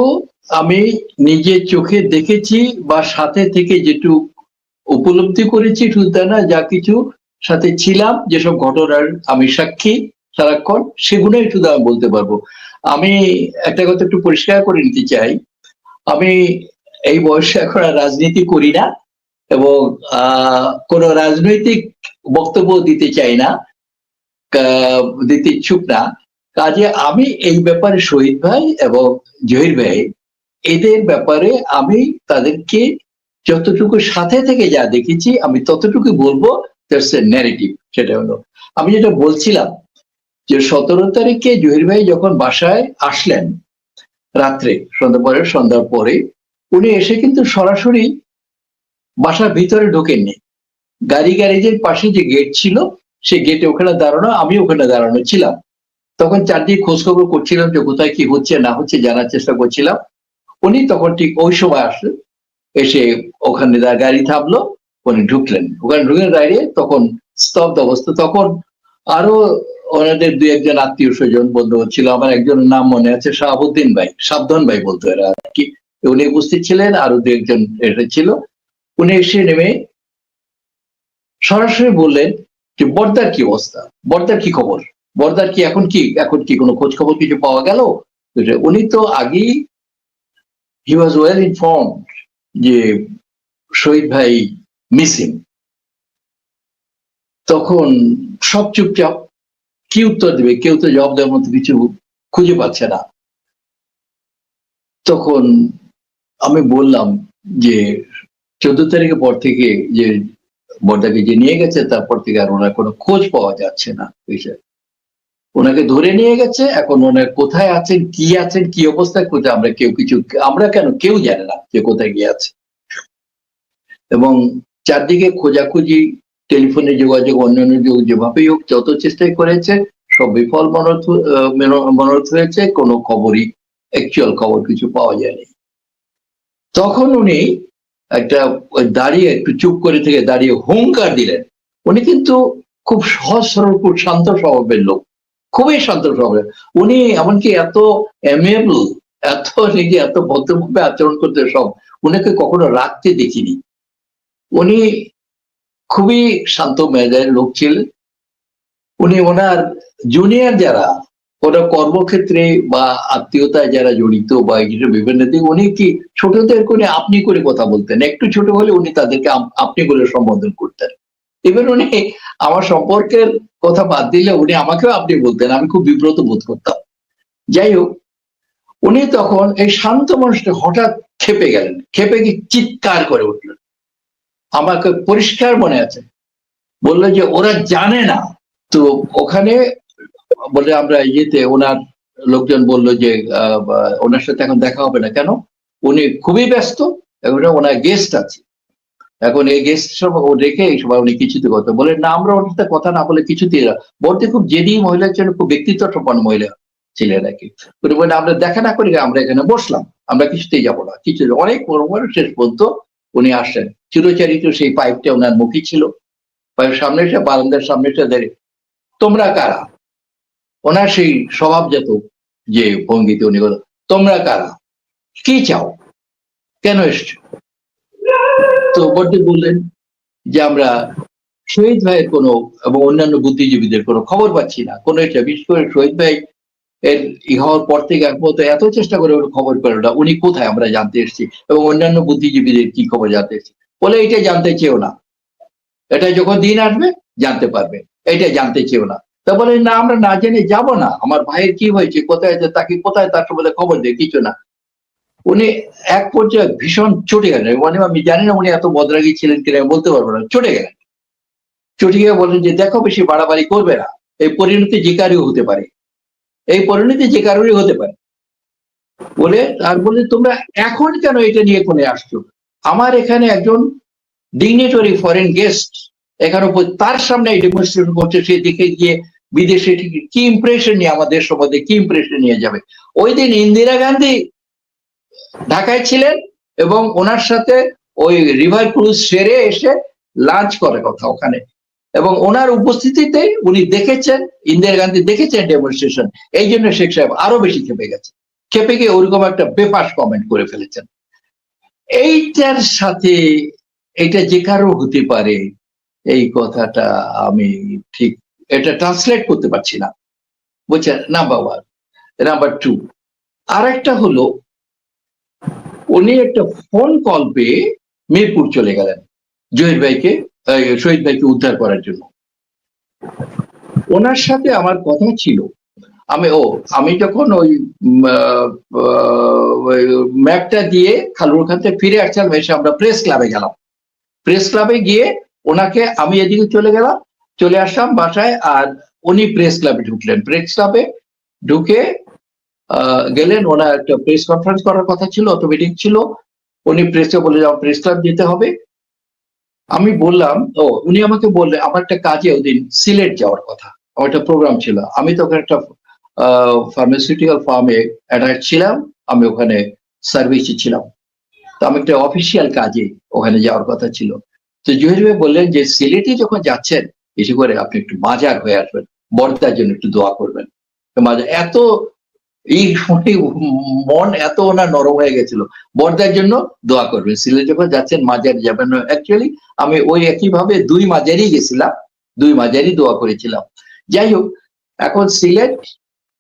আমি নিজের চোখে দেখেছি বা সাথে থেকে যেটুকু উপলব্ধি করেছি, শুধু তাই না, যা কিছু সাথে ছিলাম, যেসব ঘটনার আমি সাক্ষী সারাক্ষণ, সেগুলোই শুধু আমি বলতে পারবো। আমি একটা কথা একটু পরিষ্কার করে নিতে চাই, আমি এই বয়সে এখন আর রাজনীতি করি না এবং কোনো রাজনৈতিক বক্তব্য দিতে চাই না, দিতে ইচ্ছুক না। কাজে আমি এই ব্যাপারে শহীদ ভাই এবং জহির ভাই, এদের ব্যাপারে আমি তাদেরকে যতটুকু সাথে থেকে যা দেখেছি আমি ততটুকু বলবো। ন্যারেটিভ সেটা হলো, আমি যেটা বলছিলাম যে 17 তারিখে জহির ভাই যখন বাসায় আসলেন রাত্রে, সন্ধ্যার পরে উনি এসে কিন্তু সরাসরি বাসার ভিতরে ঢোকেননি। গ্যারেজের পাশে যে গেট ছিল সেই গেটে ওখানে দাঁড়ানো, আমি ওখানে দাঁড়ানো ছিলাম। তখন চারদিকে খোঁজ খবর করছিলাম যে কোথায় কি হচ্ছে না হচ্ছে জানার চেষ্টা করছিলাম। উনি তখন ঠিক ওই সময় আসলেন, এসে ওখানে গাড়ি থামলো, উনি ঢুকলেন। ওখানে ঢুকে দাঁড়িয়ে তখন স্তব্ধ অবস্থা। তখন আরো ওনাদের 2-1 আত্মীয় স্বজন বন্ধু ছিল। আমার একজনের নাম মনে আছে, শাহাবুদ্দিন ভাই, সাবধান ভাই বলতো এরা আর কি। উনি উপস্থিত ছিলেন, আরো 2-1 ছিল। উনি এসে নেমে সরাসরি বললেন যে বর্দার কি অবস্থা, বর্দার কি খবর, বর্দার কি এখন কি কোনো খোঁজ খবর কিছু পাওয়া গেল? উনি তো আগেই হি ওয়াজ ওয়েল ইনফর্মড যে শহীদ ভাই মিসিং। তখন সব চুপচাপ, কি উত্তর দেবে, কেউ তো জবাব দেওয়ার মতো কিছু খুঁজে পাচ্ছে না। তখন আমি বললাম যে 14 তারিখের পর থেকে যে বর্দাকে যে নিয়ে গেছে, তারপর থেকে আর ওনার কোনো খোঁজ পাওয়া যাচ্ছে না। ওনাকে ধরে নিয়ে গেছে, এখন ওনার কোথায় আছেন, কি অবস্থায়, কোথায় আমরা কেউ জানে না যে কোথায় গিয়ে আছে। এবং চারদিকে খোঁজাখুঁজি, টেলিফোনে যোগাযোগ, অন্যান্য যেভাবেই হোক যত চেষ্টাই করেছে সব বিফল মনোরথ হয়েছে, কোনো খবরই, অ্যাকচুয়াল খবর কিছু পাওয়া যায়নি। তখন উনি দাঁড়িয়ে একটু চুপ করে থেকে দাঁড়িয়ে হুঙ্কার দিলেন। উনি কিন্তু খুব সহজ সরল, খুব শান্ত স্বভাবের লোক, খুবই শান্ত স্বভাবের। উনি এমনকি এত অ্যামেবল, এত ভদ্রভাবে আচরণ করতে, সব উনাকে কখনো রাখতে দেখিনি। উনি খুবই শান্ত মেজাজের লোক ছিলেন। উনি ওনার জুনিয়র যারা ওনার কর্মক্ষেত্রে বা আত্মীয়তায় যারা জড়িত বা বিভিন্ন দিক, উনি কি ছোটদের করে আপনি করে কথা বলতেন, একটু ছোট হলে উনি তাদেরকে আপনি করে সম্বোধন করতেন। এবার উনি আমার সম্পর্কের কথা বাদ দিলে উনি আমাকেও আপনি বলতেন, আমি খুব বিব্রত বোধ করতাম। যাই হোক, উনি তখন এই শান্ত মানুষটা হঠাৎ খেপে গেলেন, খেপে গিয়ে চিৎকার করে উঠলেন। আমাকে পরিষ্কার মনে আছে, বললো যে ওরা জানে না। তো ওখানে বলে আমরা ওনার লোকজন বললো যে ওনার সাথে এখন দেখা হবে না। কেন? উনি খুবই ব্যস্ত, ওনার গেস্ট আছে। এখন এই গেস্ট সব রেখে এই সময় উনি কিছুতে কথা বলে না, আমরা ওর সাথে কথা না বলে কিছুতেই না। বলতে খুব জেদি মহিলা ছিল, খুব ব্যক্তিত্ব সম্পন্ন মহিলা ছিলেন আর কি। বলে আমরা দেখা না করি, আমরা এখানে বসলাম, আমরা কিছুতেই যাবো না, কিছু অনেক বড় শেষ পর্যন্ত উনি আসলেন। চিরচারিত সেই পাইপটা ওনার মুখী ছিল, পাইপ সামনে এসে বারান্দার সামনে এসে দাঁড়িয়ে, তোমরা কারা? ওনার সেই স্বভাবজাত যে ভঙ্গিতে উনি বলল, তোমরা কারা, কি চাও, কেন এসছো? তো বড়দি বললেন যে আমরা শহীদ ভাইয়ের কোনো এবং অন্যান্য বুদ্ধিজীবীদের কোনো খবর পাচ্ছি না, কোনো এটা। বিশেষ করে শহীদ ভাই এর হওয়ার পর থেকে একমত এত চেষ্টা করে খবর পেল না, উনি কোথায় আমরা জানতে এসেছি, এবং অন্যান্য বুদ্ধিজীবীদের কি খবর জানতে এসেছি। বলে এটা জানতে চেয়েও না, এটা যখন দিন আসবে জানতে পারবে, এটা জানতে চেয়েও না। তা বলে না, আমরা না জেনে যাব না, আমার ভাইয়ের কি হয়েছে, কোথায় আছে, তাকে কোথায়, তার সম্বন্ধে খবর দেয় কিছু না। উনি এক পর্যায়ে ভীষণ চটে গেলেন। মানে আমি জানি না উনি এত বদরাগী ছিলেন কিনা, বলতে পারবো না, চটে গেলেন। চটে গিয়ে বলেন যে দেখো, বেশি বাড়াবাড়ি করবে না, এই পরিণতি যে কারও হতে পারে, এই পরিণতি যে কারোরই হতে পারে। বলে আর বলে তোমরা এখন কেন এটা নিয়ে কোনে আসছো? আমার এখানে একজন ডিগনিটরি ফরেন গেস্ট এখানে তার সামনে এই ডেমনস্ট্রেশন করছে, সে দেখে গিয়ে বিদেশে কি ইমপ্রেশন নিয়ে আমাদের সম্বন্ধে কি ইমপ্রেশন নিয়ে যাবে। ওই দিন ইন্দিরা গান্ধী ঢাকায় ছিলেন এবং ওনার সাথে ওই রিভার ক্রুজ সেরে এসে লাঞ্চ করে কথা ওখানে, এবং ওনার উপস্থিতিতে উনি দেখেছেন, ইন্দিরা গান্ধী দেখেছেন ডেমনস্ট্রেশন, এই জন্য শেখ সাহেব আরো বেশি খেপে গেছে, খেপে গিয়ে ওরকম একটা বেফাস কমেন্ট করে ফেলেছেন। এইটার সাথে এটা যে কারো হতে পারে এই কথাটা আমি ঠিক এটা ট্রান্সলেট করতে পারছি না, বুঝছেন? Number one. নাম্বার টু, আর একটা হলো উনি একটা ফোন কল পেয়ে মিরপুর চলে গেলেন শহীদ ভাইকে উদ্ধার করার জন্য। ওনার সাথে আমার কথা ছিল, আমি যখন ওই ম্যাপটা দিয়ে খালুরখান থেকে ফিরে আসছিলাম, এসে আমরা প্রেস ক্লাবে গেলাম। প্রেস ক্লাবে গিয়ে ওনাকে, আমি এদিকে চলে আসলাম বাসায়, আর উনি প্রেস ক্লাবে ঢুকলেন। প্রেস ক্লাবে ঢুকে গেলেন, ওনার একটা প্রেস কনফারেন্স করার কথা ছিল, অত মিটিং ছিল। উনি প্রেসে বলে যাও প্রেস ক্লাব যেতে হবে। আমি বললাম, উনি আমাকে বললেন আমার একটা কাজে ওদিন সিলেট যাওয়ার কথা, আমার একটা প্রোগ্রাম ছিল। আমি তখন একটা ফার্মাসিউটিক্যাল ফার্মে অ্যাটাচ ছিলাম, আমি ওখানে সার্ভিসে ছিলাম, তো আমি একটা অফিসিয়াল কাজে ওখানে যাওয়ার কথা ছিল। তো জহির ভাই বললেন যে সিলেটে যখন যাচ্ছেন বেশি করে আপনি একটু মাজার হয়ে আসবেন, বর্দার জন্য একটু দোয়া করবেন। এত এই মন এত ওনার নরম হয়ে গেছিল, বর্দার জন্য দোয়া করবেন, সিলেট যখন যাচ্ছেন মাজার যাবেন। অ্যাকচুয়ালি আমি ওই একইভাবে 2 মাজারই গেছিলাম, 2 মাজারই দোয়া করেছিলাম। যাই হোক, এখন সিলেট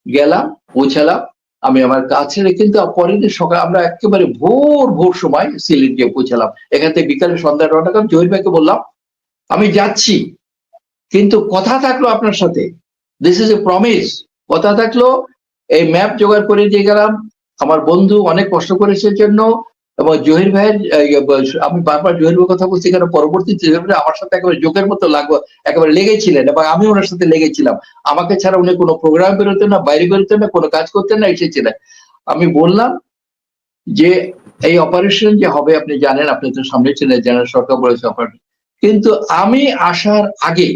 গেলাম, পৌঁছালাম আমি আমার কাজ ছেড়ে, কিন্তু পরের দিন সকাল আমরা একেবারে ভোর সময় সিলেট গিয়ে পৌঁছালাম। এখান থেকে বিকালে সন্ধ্যায় রওনা করলাম। জহির ভাইকে বললাম আমি যাচ্ছি, কিন্তু কথা থাকলো আপনার সাথে, দিস ইজ এ প্রমিস, কথা থাকলো। এই ম্যাপ জোগাড় করে দিয়ে গেলাম, আমার বন্ধু অনেক কষ্ট করেছে জন্য, এবং জহির ভাইয়ের আমি বারবার জহির ভাইয়ের কথা বলছি কারণ পরবর্তীতে আমার সাথে একেবারে যোগের মতো একেবারে লেগেছিলেন, এবং আমি ওনার সাথে লেগেছিলাম। আমাকে ছাড়া উনি কোনো প্রোগ্রাম বেরোতেন না, বাইরে বেরোতেন না, কোনো কাজ করতেন না, এসেছিলেন। আমি বললাম যে এই অপারেশন যে হবে, আপনি জানেন, আপনি তো সামনে ছিলেন, জেনারেল সরকার বলেছে অপারেশন, কিন্তু আমি আসার আগে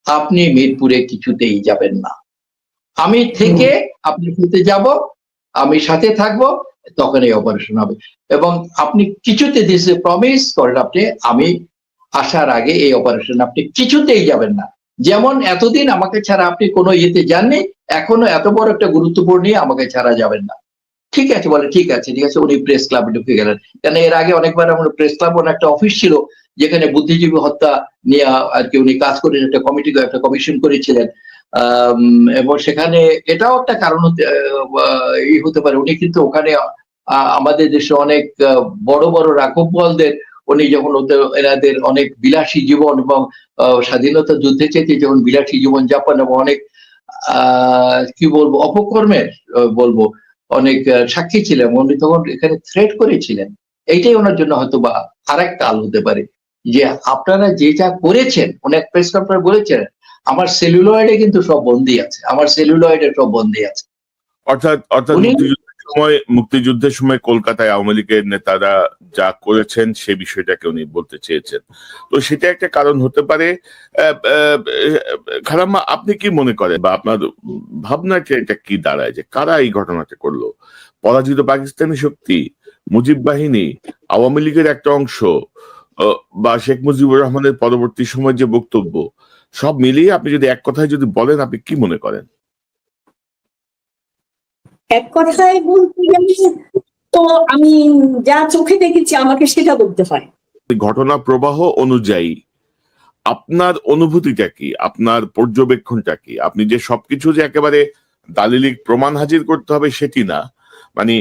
আপনি মিরপুরে কিছুতেই যাবেন না, আমি থেকে আপনার সাথে যাব, আমি সাথে থাকবো, তখন এই অপারেশন হবে। এবং আপনি কিছুতে দিয়েছে প্রমিস করেন আপনি, আমি আসার আগে এই অপারেশন আপনি কিছুতেই যাবেন না। যেমন এতদিন আমাকে ছাড়া আপনি কোনো ইয়েতে যাননি, এখনো এত বড় একটা গুরুত্বপূর্ণ নিয়ে আমাকে ছাড়া যাবেন না। ঠিক আছে বলে, ঠিক আছে। উনি প্রেস ক্লাবে ঢুকে গেলেন, কেন এর আগে অনেকবার আমরা প্রেস ক্লাব, একটা অফিস ছিল যেখানে বুদ্ধিজীবী হত্যা নিয়ে আর কি উনি কাজ করে একটা কমিশন করেছিলেন, এবং সেখানে এটাও একটা কারণ হতে পারে। উনি কিন্তু ওখানে আমাদের দেশে অনেক বড় বড় রাঘববোয়ালদের উনি যখন এনাদের অনেক বিলাসী জীবন এবং স্বাধীনতা যুদ্ধে চেয়েছে যখন বিলাসী জীবন যাপন এবং অনেক কি বলবো অপকর্মের বলবো অনেক সাক্ষী ছিলেন, উনি তখন এখানে থ্রেট করেছিলেন। এইটাই ওনার জন্য হয়তো বা আরেকটা আল হতে পারে যে আপনারা যেটা করেছেন, অনেক প্রেস কনফারেন্স বলেছেন আমার সেলুলয়েডে কিন্তু সব বন্দী আছে, আমার সেলুলয়েডে সব বন্দী আছে। অর্থাৎ মুক্তিযুদ্ধের সময় কলকাতায় আওয়ামী লীগের নেতারা যা করেছেন সে বিষয়টাকে উনি বলতে চেয়েছেন। তো সেটা একটা কারণ হতে পারে। খালাম্মা, আপনি কি মনে করেন বা আপনার ভাবনাটা এটা কি দাঁড়ায় যে কারা এই ঘটনাটা করলো? পরাজিত পাকিস্তানি শক্তি, মুজিব বাহিনী, আওয়ামী লীগের একটা অংশ, বা শেখ মুজিবুর রহমানের পরবর্তী সময় যে বক্তব্য, সব মিলিয়ে আপনি যদি এক কথায় যদি বলেন আপনি কি মনে করেন? এক কথায় বলতে গেলে তো আমি যা চোখে দেখেছি আমাকে সেটা বলতে হয়। ঘটনা প্রবাহ অনুযায়ী আপনার অনুভূতিটা কি, আপনার পর্যবেক্ষণটা কি? আপনি যে সবকিছু যে একেবারে দালিলিক প্রমাণ হাজির করতে হবে সেটি না, মানে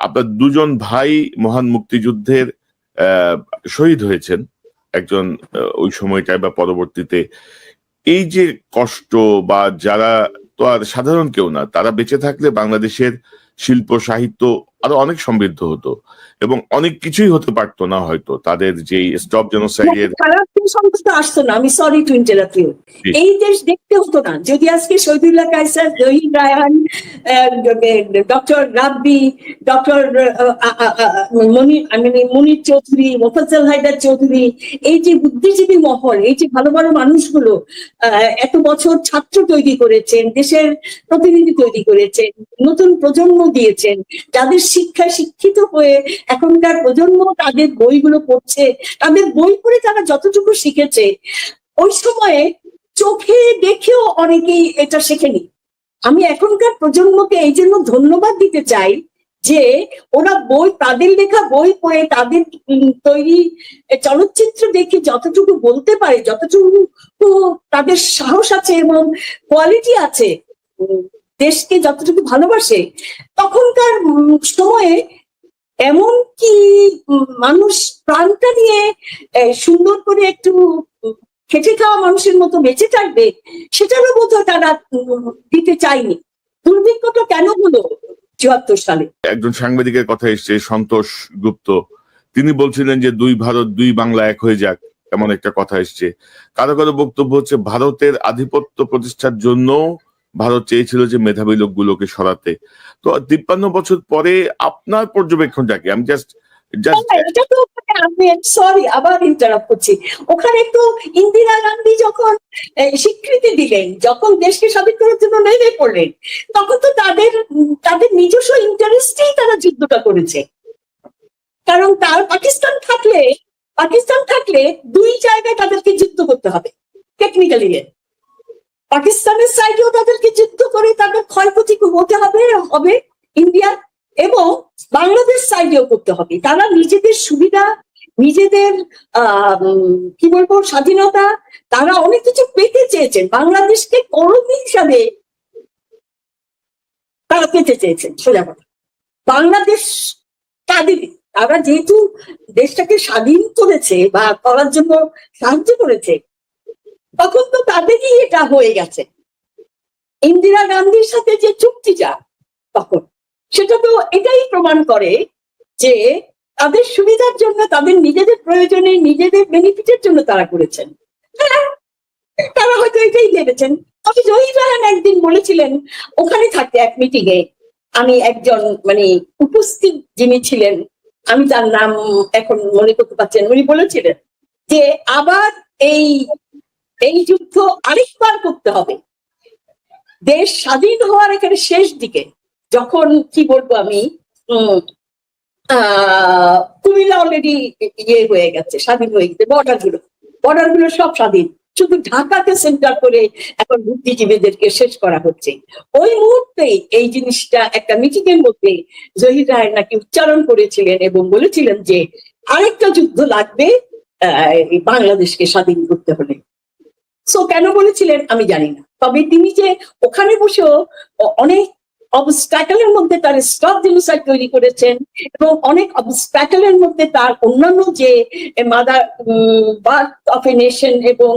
আপনার 2 জন ভাই মহান মুক্তিযুদ্ধের শহীদ হয়েছেন, একজন ওই সময়টায় বা পরবর্তীতে, এই যে কষ্ট, বা যারা তো আর সাধারণ কেউ না, তারা বেঁচে থাকলে বাংলাদেশের শিল্প সাহিত্য আরো অনেক সমৃদ্ধ হতো এবং অনেক কিছুই হতে পারতো না হয়তো তাদের যে স্টপ জেনোসাইডের। খারাপ সংবাদ আসতো না, আমি সরি টু ইন্টারাপ্ট ইউ, এই দেশ দেখতে হতো না যদি আজকে শহীদুল্লাহ কায়সার, জহির রায়হান, ডক্টর রাব্বি, ডক্টর মুনির চৌধুরী, মোফাজ্জল হায়দার চৌধুরী, এই যে বুদ্ধিজীবী মহল, এই যে ভালো ভালো মানুষগুলো এত বছর ছাত্র তৈরি করেছেন, দেশের প্রতিনিধি তৈরি করেছেন, নতুন প্রজন্ম দিয়েছেন, যাদের শিক্ষায় শিক্ষিত হয়ে এখনকার প্রজন্ম তাদের বইগুলো পড়ছে, তাদের বই পড়ে তারা যতটুকু শিখেছে ওই সময়ে চোখে দেখেও অনেকেই এটা শেখেনি। আমি এখনকার প্রজন্মকে এই জন্য ধন্যবাদ দিতে চাই যে ওরা বই, তাদের লেখা বই পড়ে, তাদের তৈরি চলচ্চিত্র দেখে যতটুকু বলতে পারে, যতটুকু তাদের সাহস আছে এবং কোয়ালিটি আছে, দেশকে যতটুকু ভালোবাসে, তখনকার সময়ে এমন কি মানুষ প্রাণটা নিয়ে সুন্দর করে একটু খেটে খাওয়া মানুষের মতো বেঁচে থাকবে, সেটারও বোধহয় তারা দিতে চায়নি। দুর্ভিক্ষটা কেন হলো ৭৪ সালে? একজন সাংবাদিকের কথা এসছে, সন্তোষ গুপ্ত, তিনি বলছিলেন যে ২ ভারত ২ বাংলা এক হয়ে যাক, এমন একটা কথা এসছে। কারো কারো বক্তব্য হচ্ছে ভারতের আধিপত্য প্রতিষ্ঠার জন্য ভারত চেয়েছিল যে মেধাবী লোকগুলোকে সরাতে। তো ৫৩ বছর পরে আপনার পর্যবেক্ষণটা কি? আমি জাস্ট এটা তো আমি সরি আবার ইন্টারাপ্ট করছি, ওখানে তো ইন্দিরা গান্ধী যখন স্বীকৃতি দিলেন, যখন দেশকে স্বাধীন করার জন্য নেমে পড়লেন, তখন তো তাদের নিজস্ব ইন্টারেস্টেই তারা যুদ্ধটা করেছে। কারণ তার পাকিস্তান থাকলে ২ জায়গায় তাদেরকে যুদ্ধ করতে হবে টেকনিক্যালি। পাকিস্তানের সাইডেও তাদেরকে যুদ্ধ করে তাদের ক্ষয়ক্ষতি হতে হবে ইন্ডিয়া, এবং বাংলাদেশ সাইডেও করতে হবে। তারা নিজেদের সুবিধা, নিজেদের কি বলবো স্বাধীনতা, তারা অনেক কিছু পেতে চেয়েছেন, বাংলাদেশকে কলোনি হিসাবে তারা পেতে চেয়েছেন। সোজা কথা, বাংলাদেশ তারা যেহেতু দেশটাকে স্বাধীন করেছে বা করার জন্য সাহায্য করেছে, তখন তো তাদেরই এটা হয়ে গেছে। ইন্দিরা গান্ধীর সাথে যে চুক্তিটা তখন, সেটা তো এটাই প্রমাণ করে যে তাদের সুবিধার জন্য, তাদের নিজেদের প্রয়োজনে, নিজেদের বেনিফিটের জন্য তারা করেছেন। তারা হয়তো এটাই ভেবেছেন। তবে জহির রায়হান একদিন বলেছিলেন ওখানে থাকতে, এক মিটিং এ, আমি একজন উপস্থিত যিনি ছিলেন, আমি তার নাম এখন মনে করতে পারছেন, উনি বলেছিলেন যে আবার এই যুদ্ধ আরেকবার করতে হবে। দেশ স্বাধীন হওয়ার এখানে শেষ দিকে, যখন কি বলবো আমি, কুমিল্লা অলরেডি হয়ে গেছে, স্বাধীন হয়ে গেছে, বর্ডার গুলো সব স্বাধীন, শুধু ঢাকাকে সেন্টার করে এখন বুদ্ধিজীবীদেরকে শেষ করা হচ্ছে। ওই মুহূর্তে এই জিনিসটা একটা মিটিং এর মধ্যে জহির রায় নাকি উচ্চারণ করেছিলেন এবং বলেছিলেন যে আরেকটা যুদ্ধ লাগবে বাংলাদেশকে স্বাধীন করতে হলে। সো কেন বলেছিলেন আমি জানি না, তবে তিনি যে ওখানে বসেও অনেক অবস্ট্যাকলের মধ্যে তার স্টপ জেনোসাইড তৈরি করেছেন, এবং অনেক অবস্ট্যাকলের মধ্যে তার অন্যান্য যে mother birth of a nation এবং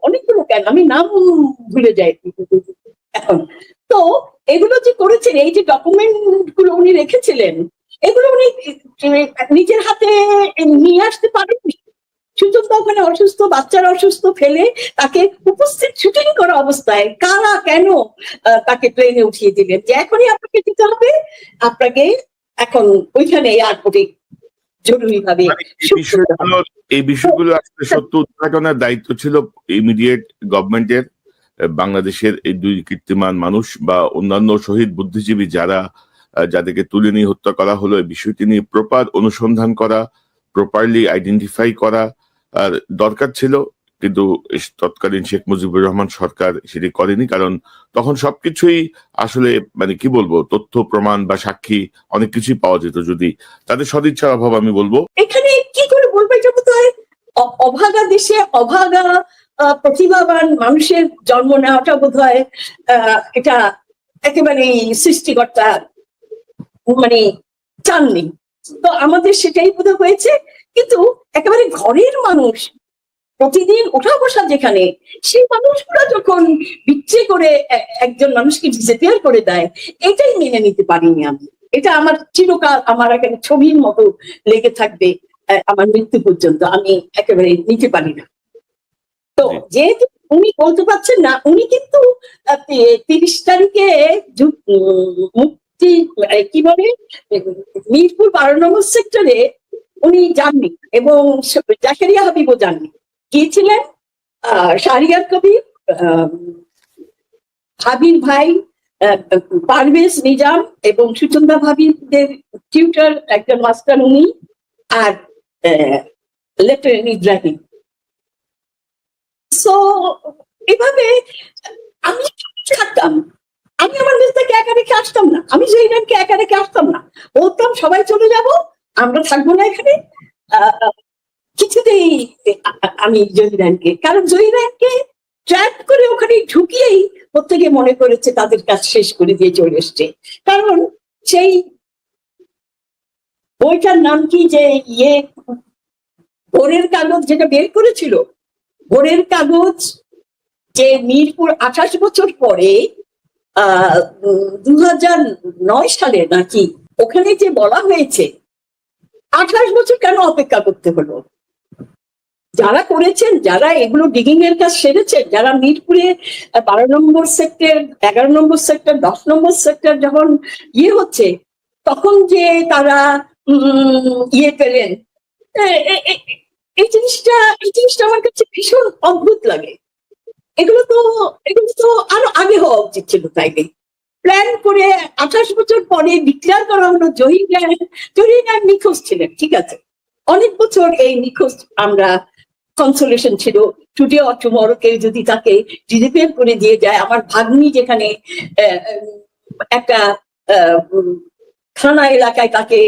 অনেকগুলো কেন আমি নাম ভুলে যাই এখন। তো এগুলো যে করেছেন, এই যে ডকুমেন্ট গুলো উনি রেখেছিলেন, এগুলো উনি নিজের হাতে নিয়ে আসতে পারেননি। সুযোগ ওখানে অসুস্থ, বাচ্চারা অসুস্থ ফেলে তাকে উপস্থিত শুটিং করা অবস্থায় কারা কেন তাকে প্লেনে উঠিয়ে দিলেন যে এখনই আপনাকে যেতে হবে, আপনাকে এখন ওইখানে এয়ারপোর্টে জরুরি ভাবে। এই বিষয়গুলো আসলে সত্য উদ্ঘাটনের দায়িত্ব ছিল ইমিডিয়েট গভর্নমেন্টের। বাংলাদেশের এই ২ কীর্তিমান মানুষ বা অন্যান্য শহীদ বুদ্ধিজীবী যাদেরকে তুলে নিয়ে হত্যা করা হলো, এই বিষয়টি নিয়ে প্রপার অনুসন্ধান করা, প্রপারলি আইডেন্টিফাই করা আর দরকার ছিল, কিন্তু তৎকালীন শেখ মুজিবুর রহমান সরকার সেটি করেনি। কারণ তখন সবকিছুই আসলে কি বলবো, তথ্য প্রমাণ বা সাক্ষী অনেক কিছুই পাওয়া যেত যদি তাদের সদিচ্ছার অভাব আমি বলবো। এখানে কি করে বলবো, এটা বোধ হয় অভাগা দেশে অভাগা প্রতিভাবান মানুষের জন্ম নেওয়াটা বোধ হয় এটা একেবারে সৃষ্টিকর্তা চাননি। তো আমাদের সেটাই বোধ হয়েছে, কিন্তু একেবারে ঘরের মানুষ প্রতিদিন ওঠা বসা যেখানে, সেই মানুষগুলো যখন বিচ্ছে করে একজন মানুষকে ডিসঅ্যাপিয়ার করে দেয়, এটাই মেনে নিতে পারিনি আমি। এটা আমার চিরকাল আমার একেবারে ছবির মতো লেগে থাকবে আমার মৃত্যু পর্যন্ত। আমি একেবারে নিতে পারি না। তো যেহেতু উনি বলতে পারছেন না, উনি কিন্তু 30 তারিখে মুক্তি কি বলে মিরপুর 12 নম্বর সেক্টরে উনি যাননি, এবং জাকারিয়া হাবিবও যাননি। গিয়েছিলেন শাহরিয়ার কবির, হাবিব ভাই, পারভেজ নিজাম এবং সুচন্দা ভাবিদের টিউটার একজন মাস্টার উনি, আর লেফটেন্যান্ট ইব্রাহিম। সো এভাবে আমি থাকতাম, আমি আমার নিজেকে একা রেখে আসতাম না, আমি জহিরানকে একা রেখে আসতাম না, বলতাম সবাই চলে যাব, আমরা থাকবো না এখানে। কিছুতেই আমি জহিরানকে, কারণ জহিরানকে ট্র্যাপ করে ওখানে ঢুকিয়েই প্রত্যেকে মনে করেছে তাদের কাজ শেষ করে দিয়ে চলে এসছে। কারণ সেই বইটার নাম কি, যে ভোরের কাগজ যেটা বের করেছিল, ভোরের কাগজ, যে মিরপুর 28 বছর পরে 2009 সালে নাকি ওখানে যে বলা হয়েছে 28 বছর কেন অপেক্ষা করতে হলো। যারা করেছেন, যারা এগুলো ডিগিং এর কাজ সেরেছেন, যারা মিরপুরে 12 নম্বর সেক্টর, 11 নম্বর সেক্টর, 10 নম্বর সেক্টর যখন হচ্ছে, তখন যে তারা পেলেন, এই জিনিসটা আমার কাছে ভীষণ অদ্ভুত লাগে। এগুলো তো আরো আগে হওয়া উচিত ছিল। তাইলে প্ল্যান করে 28 বছর পরে ডিক্লেয়ার করা হলো জহিরান নিখোঁজ ছিলেন, ঠিক আছে, অনেক বছর এই নিখোঁজ আমরা কনসোলেশন ছিল, টুডে অর টুমরো কেউ যদি তাকে ডিসঅ্যাপিয়ার করে দিয়ে যায়। আমার ভাগ্নি যেখানে একটা থানা এলাকায় তাকে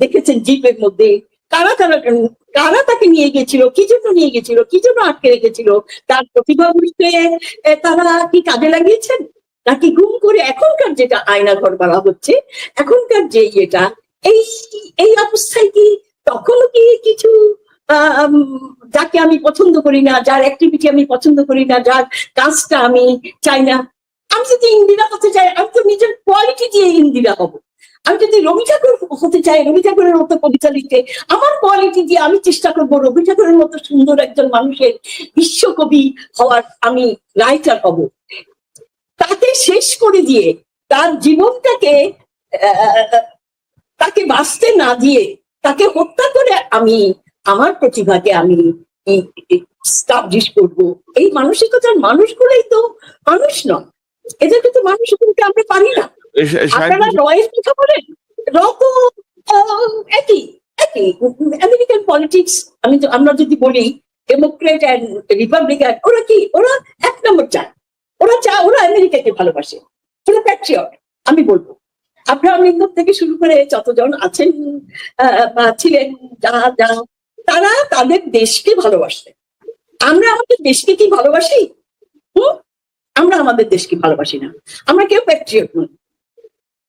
দেখেছেন জিপের মধ্যে, কারা তাকে নিয়ে গেছিল, কি জন্য নিয়ে গেছিল, কি জন্য আটকে রেখেছিল, তার প্রতিভাগুলিকে তারা কি কাজে লাগিয়েছেন নাকি গুম করে এখনকার যেটা আয়নাঘর বলা হচ্ছে, এখনকার যে এটা এই অবস্থায় কি তখনও কি কিছু যাকে আমি পছন্দ করি না, যার অ্যাক্টিভিটি আমি পছন্দ করি না, যার কাজটা আমি চাই না, আমি যদি ইন্দিরা হতে চাই, আমি তো নিজের কোয়ালিটি দিয়ে ইন্দিরা হব। আমি যদি রবি ঠাকুর হতে চাই, রবি ঠাকুরের মতো কবিতা লিখতে, আমার কোয়ালিটি দিয়ে আমি চেষ্টা করবো রবি ঠাকুরের মতো সুন্দর একজন মানুষের বিশ্বকবি হওয়ার, আমি রাইটার হব। তাকে শেষ করে দিয়ে, তার জীবনটাকে তাকে বাঁচতে না দিয়ে, তাকে হত্যা করে আমি আমার প্রতিভাকে আমি স্টাবলিশ করবো, এই মানসিকতার মানুষগুলোই তো মানুষ নয়। এদেরকে তো মানুষ করতে আমরা পারি না। আপনারা রয়ের কথা বলেন, র তো একই আমেরিকান পলিটিক্স। আমরা যদি বলি ডেমোক্রেট অ্যান্ড রিপাবলিকান, ওরা কি, ওরা 1 নম্বর চায়, ওরা আমেরিকাকে ভালোবাসে, ওরা প্যাট্রিয়ট। আমি বলবো আব্রাহাম লিঙ্কন থেকে শুরু করে যতজন আছেন বা ছিলেন, তারা তাদের দেশকে ভালোবাসে। আমরা আমাদের দেশকে কি ভালোবাসি? আমরা আমাদের দেশকে ভালোবাসি না, আমরা কেউ প্যাট্রিয়ট নই।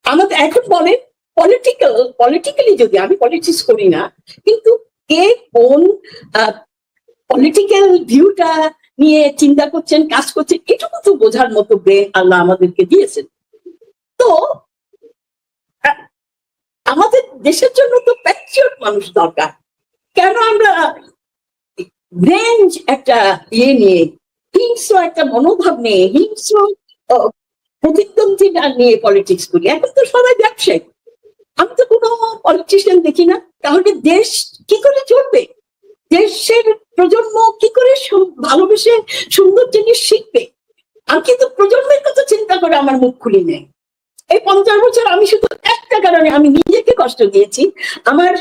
আমাদের এখন বলেন পলিটিক্যালি, যদি আমি পলিটিক্স করি না, কিন্তু কে কোন পলিটিক্যাল ভিউটা নিয়ে চিন্তা করছেন, কাজ করছেন, এটুকু তো বোঝার মতো ব্রেন আল্লাহ আমাদেরকে দিয়েছেন। তো আমাদের দেশের জন্য তো প্যাট্রিয়ট মানুষ দরকার। কেন আমরা রেঞ্জ একটা নিয়ে, হিংস্র একটা মনোভাব নিয়ে, হিংস্র প্রতিদ্বন্দ্বী নিয়ে পলিটিক্স করি? এখন তো সবাই ব্যবসায়ী, আমি তো কোনো পলিটিশিয়ান দেখি না। তাহলে দেশ কি করে চলবে? দেশের প্রজন্ম কি করে ভালোবেসে সুন্দর জিনিস শিখবে? আমি কিন্তু প্রজন্মের কথা চিন্তা করে আমার মুখ খুলি নেই। এই 50 বছর আমি শুধু একটা কারণে আমি নিজেকে কষ্ট দিয়েছি, আমার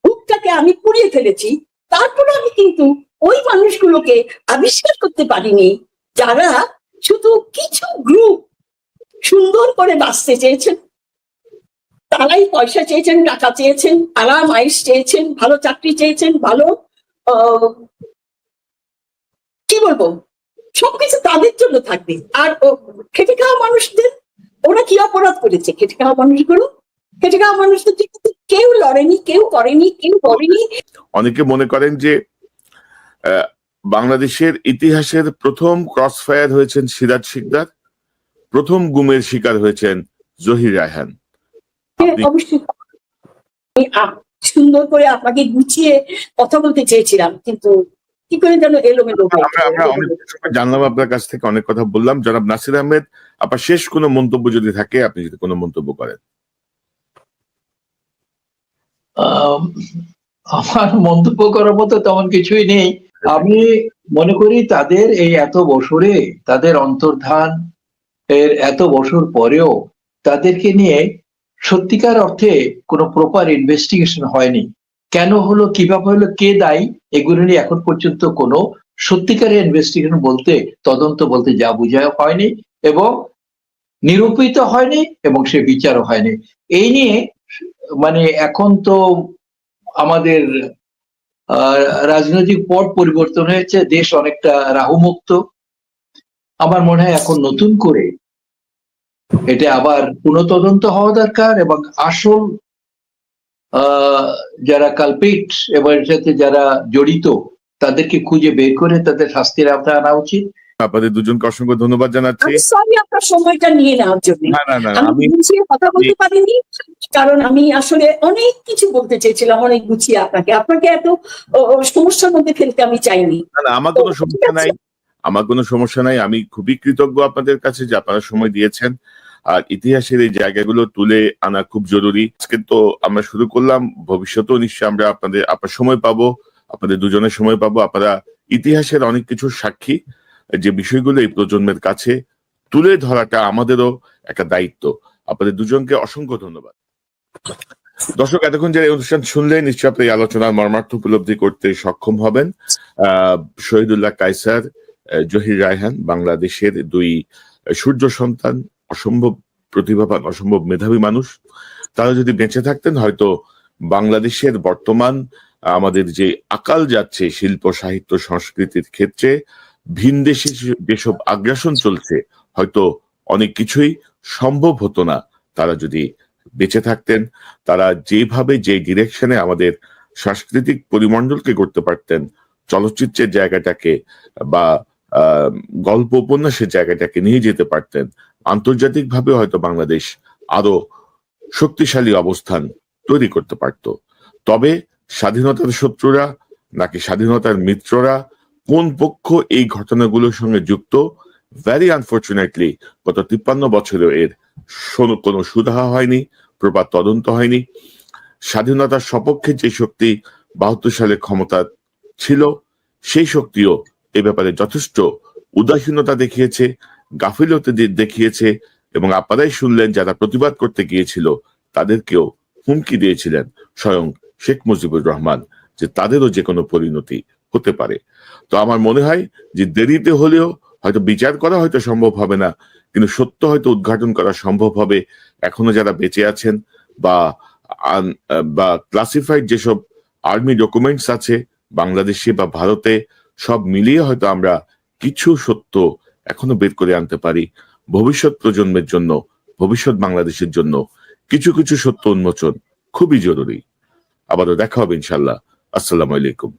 বুকটাকে আমি পুড়িয়ে ফেলেছি। তারপরে আমি কিন্তু ওই মানুষগুলোকে আবিষ্কার করতে পারিনি যারা শুধু কিছু গ্রুপ সুন্দর করে বাঁচতে চেয়েছেন, তারাই পয়সা চেয়েছেন, টাকা চেয়েছেন, আরাম আয়েশ চেয়েছেন, ভালো চাকরি চেয়েছেন, ভালো কি বলবো, সবকিছু তাদের জন্য থাকবে। আর খেটে খাওয়া মানুষদের, ওরা কি অপরাধ করেছে? খেটে খাওয়া মানুষদের কেউ লড়েনি, কেউ করেনি, কেউ করেনি। অনেকে মনে করেন যে বাংলাদেশের ইতিহাসের প্রথম ক্রস ফায়ার হয়েছেন সিরাজ শিকদার, প্রথম গুমের শিকার হয়েছেন জহির রায়হান। অবশ্যই আমি সুন্দর করে আপনাকে গুছিয়ে কথা বলতে চেয়েছিলাম, কিন্তু কি করে যেন এলোমেলো হয়ে গেল। আমরা অনেক সময় জানলাম আপনার কাছ থেকে, অনেক কথা বললাম। জনাব নাসির আহমেদ, আপনার শেষ কোনো মন্তব্য যদি থাকে, আপনি যদি কোনো মন্তব্য করেন। আমার মন্তব্য করার মতো তেমন কিছুই নেই। আমি মনে করি তাদের এই এত বছরে, তাদের অন্তর্ধান এর এত বছর পরেও তাদেরকে নিয়ে সত্যিকার অর্থে কোনো প্রপার ইনভেস্টিগেশন হয়নি। কেন হলো, কিভাবে হলো, কে দায়ী, এগুলো নিয়ে এখন পর্যন্ত কোনো সত্যিকারের ইনভেস্টিগেশন বলতে, তদন্ত বলতে যা বোঝায় হয়নি, এবং নিরূপিত হয়নি, এবং সে বিচারও হয়নি। এই নিয়ে মানে এখন তো আমাদের রাজনৈতিক পট পরিবর্তন হয়েছে, দেশ অনেকটা রাহুমুক্ত। আমার মনে হয় এখন নতুন করে এটা আবার পুনঃতদন্ত হওয়া দরকার, এবং আসল যারা কালপিট এবং এর সাথে যারা জড়িত তাদেরকে খুঁজে বের করে তাদের শাস্তির আওতায় আনা উচিত। আপনাদের দুজনকে অসংখ্য ধন্যবাদ জানাচ্ছি। সরি আপনার সময়টা নিয়ে নেওয়ার জন্য। না, আমি গুছিয়ে কথা বলতে পারিনি, কারণ আমি আসলে অনেক কিছু বলতে চেয়েছিলাম, অনেক গুছিয়ে আপনাকে এত সমস্যার মধ্যে ফেলতে আমি চাইনি। না, আমার কোনো সমস্যা নাই, আমার কোনো সমস্যা নাই। আমি খুবই কৃতজ্ঞ আপনাদের কাছে যে আপনারা সময় দিয়েছেন, আর ইতিহাসের এই জায়গাগুলো তুলে আনা খুব জরুরি। আজকে তো আমরা শুরু করলাম, ভবিষ্যতেও নিশ্চয়ই আমরা আপনার সময় পাবো, আপনাদের দুজনের সময় পাবো। আপনারা ইতিহাসের অনেক কিছুর সাক্ষী, যে বিষয়গুলো এই প্রজন্মের কাছে তুলে ধরাটা আমাদেরও একটা দায়িত্ব। আপনাদের দুজনকে অসংখ্য ধন্যবাদ। দর্শক, এতক্ষণ যারা এই অনুষ্ঠান শুনলেন, নিশ্চয়ই আপনি এই আলোচনার মর্মার্থ উপলব্ধি করতে সক্ষম হবেন। শহীদুল্লাহ কায়সার, জহির রায়হান, বাংলাদেশের দুই সূর্য সন্তান, অসম্ভব প্রতিভাবান, অসম্ভব মেধাবী মানুষ। তারা যদি বেঁচে থাকতেন, হয়তো বাংলাদেশের বর্তমান আমাদের যে আকাল যাচ্ছে শিল্প, সাহিত্য, সংস্কৃতির ক্ষেত্রে, ভিনদেশে যেসব আগ্রাসন চলছে, হয়তো অনেক কিছুই সম্ভব হতো না তারা যদি বেঁচে থাকতেন। তারা যেভাবে, যে ডিরেকশনে আমাদের সাংস্কৃতিক পরিমণ্ডলকে করতে পারতেন, চলচ্চিত্রের জায়গাটাকে বা গল্প উপন্যাসের জায়গাটাকে নিয়ে যেতে পারতেন, আন্তর্জাতিকভাবে হয়তো বাংলাদেশ আরো শক্তিশালী অবস্থান তৈরি করতে পারত। তবে স্বাধীনতার শত্রুরা নাকি স্বাধীনতার মিত্ররা, কোন পক্ষ এই ঘটনাগুলোর সঙ্গে যুক্ত, ভেরি আনফরচুনেটলি গত 53 বছরে এর কোনো সুরাহা হয়নি, প্রপার তদন্ত হয়নি। স্বাধীনতার সপক্ষে যে শক্তি 72 সালে ক্ষমতা ছিল, সেই শক্তিও এ ব্যাপারে যথেষ্ট উদাসীনতা দেখিয়েছে, গাফিলতি দেখিয়েছে, এবং আপনারাই শুনলেন যারা প্রতিবাদ করতে গিয়েছিল তাদেরকেও হুমকি দিয়েছিলেন স্বয়ং শেখ মুজিবুর রহমান, যে তাদেরও যে কোনো পরিণতি হতে পারে। তো আমার মনে হয় যে দেরিতে হলেও হয়তো বিচার করা হয়তো সম্ভব হবে না, কিন্তু সত্য হয়তো উদ্ঘাটন করা সম্ভব হবে। এখনো যারা বেঁচে আছেন বা ক্লাসিফাইড যেসব আর্মি ডকুমেন্টস আছে বাংলাদেশে বা ভারতে, সব মিলিয়ে হয়তো আমরা কিছু সত্য এখনো বের করে আনতে পারি। ভবিষ্যৎ প্রজন্মের জন্য, ভবিষ্যৎ বাংলাদেশের জন্য কিছু কিছু সত্য উন্মোচন খুবই জরুরি। আবারও দেখা হবে ইনশাল্লাহ। আসসালামু আলাইকুম।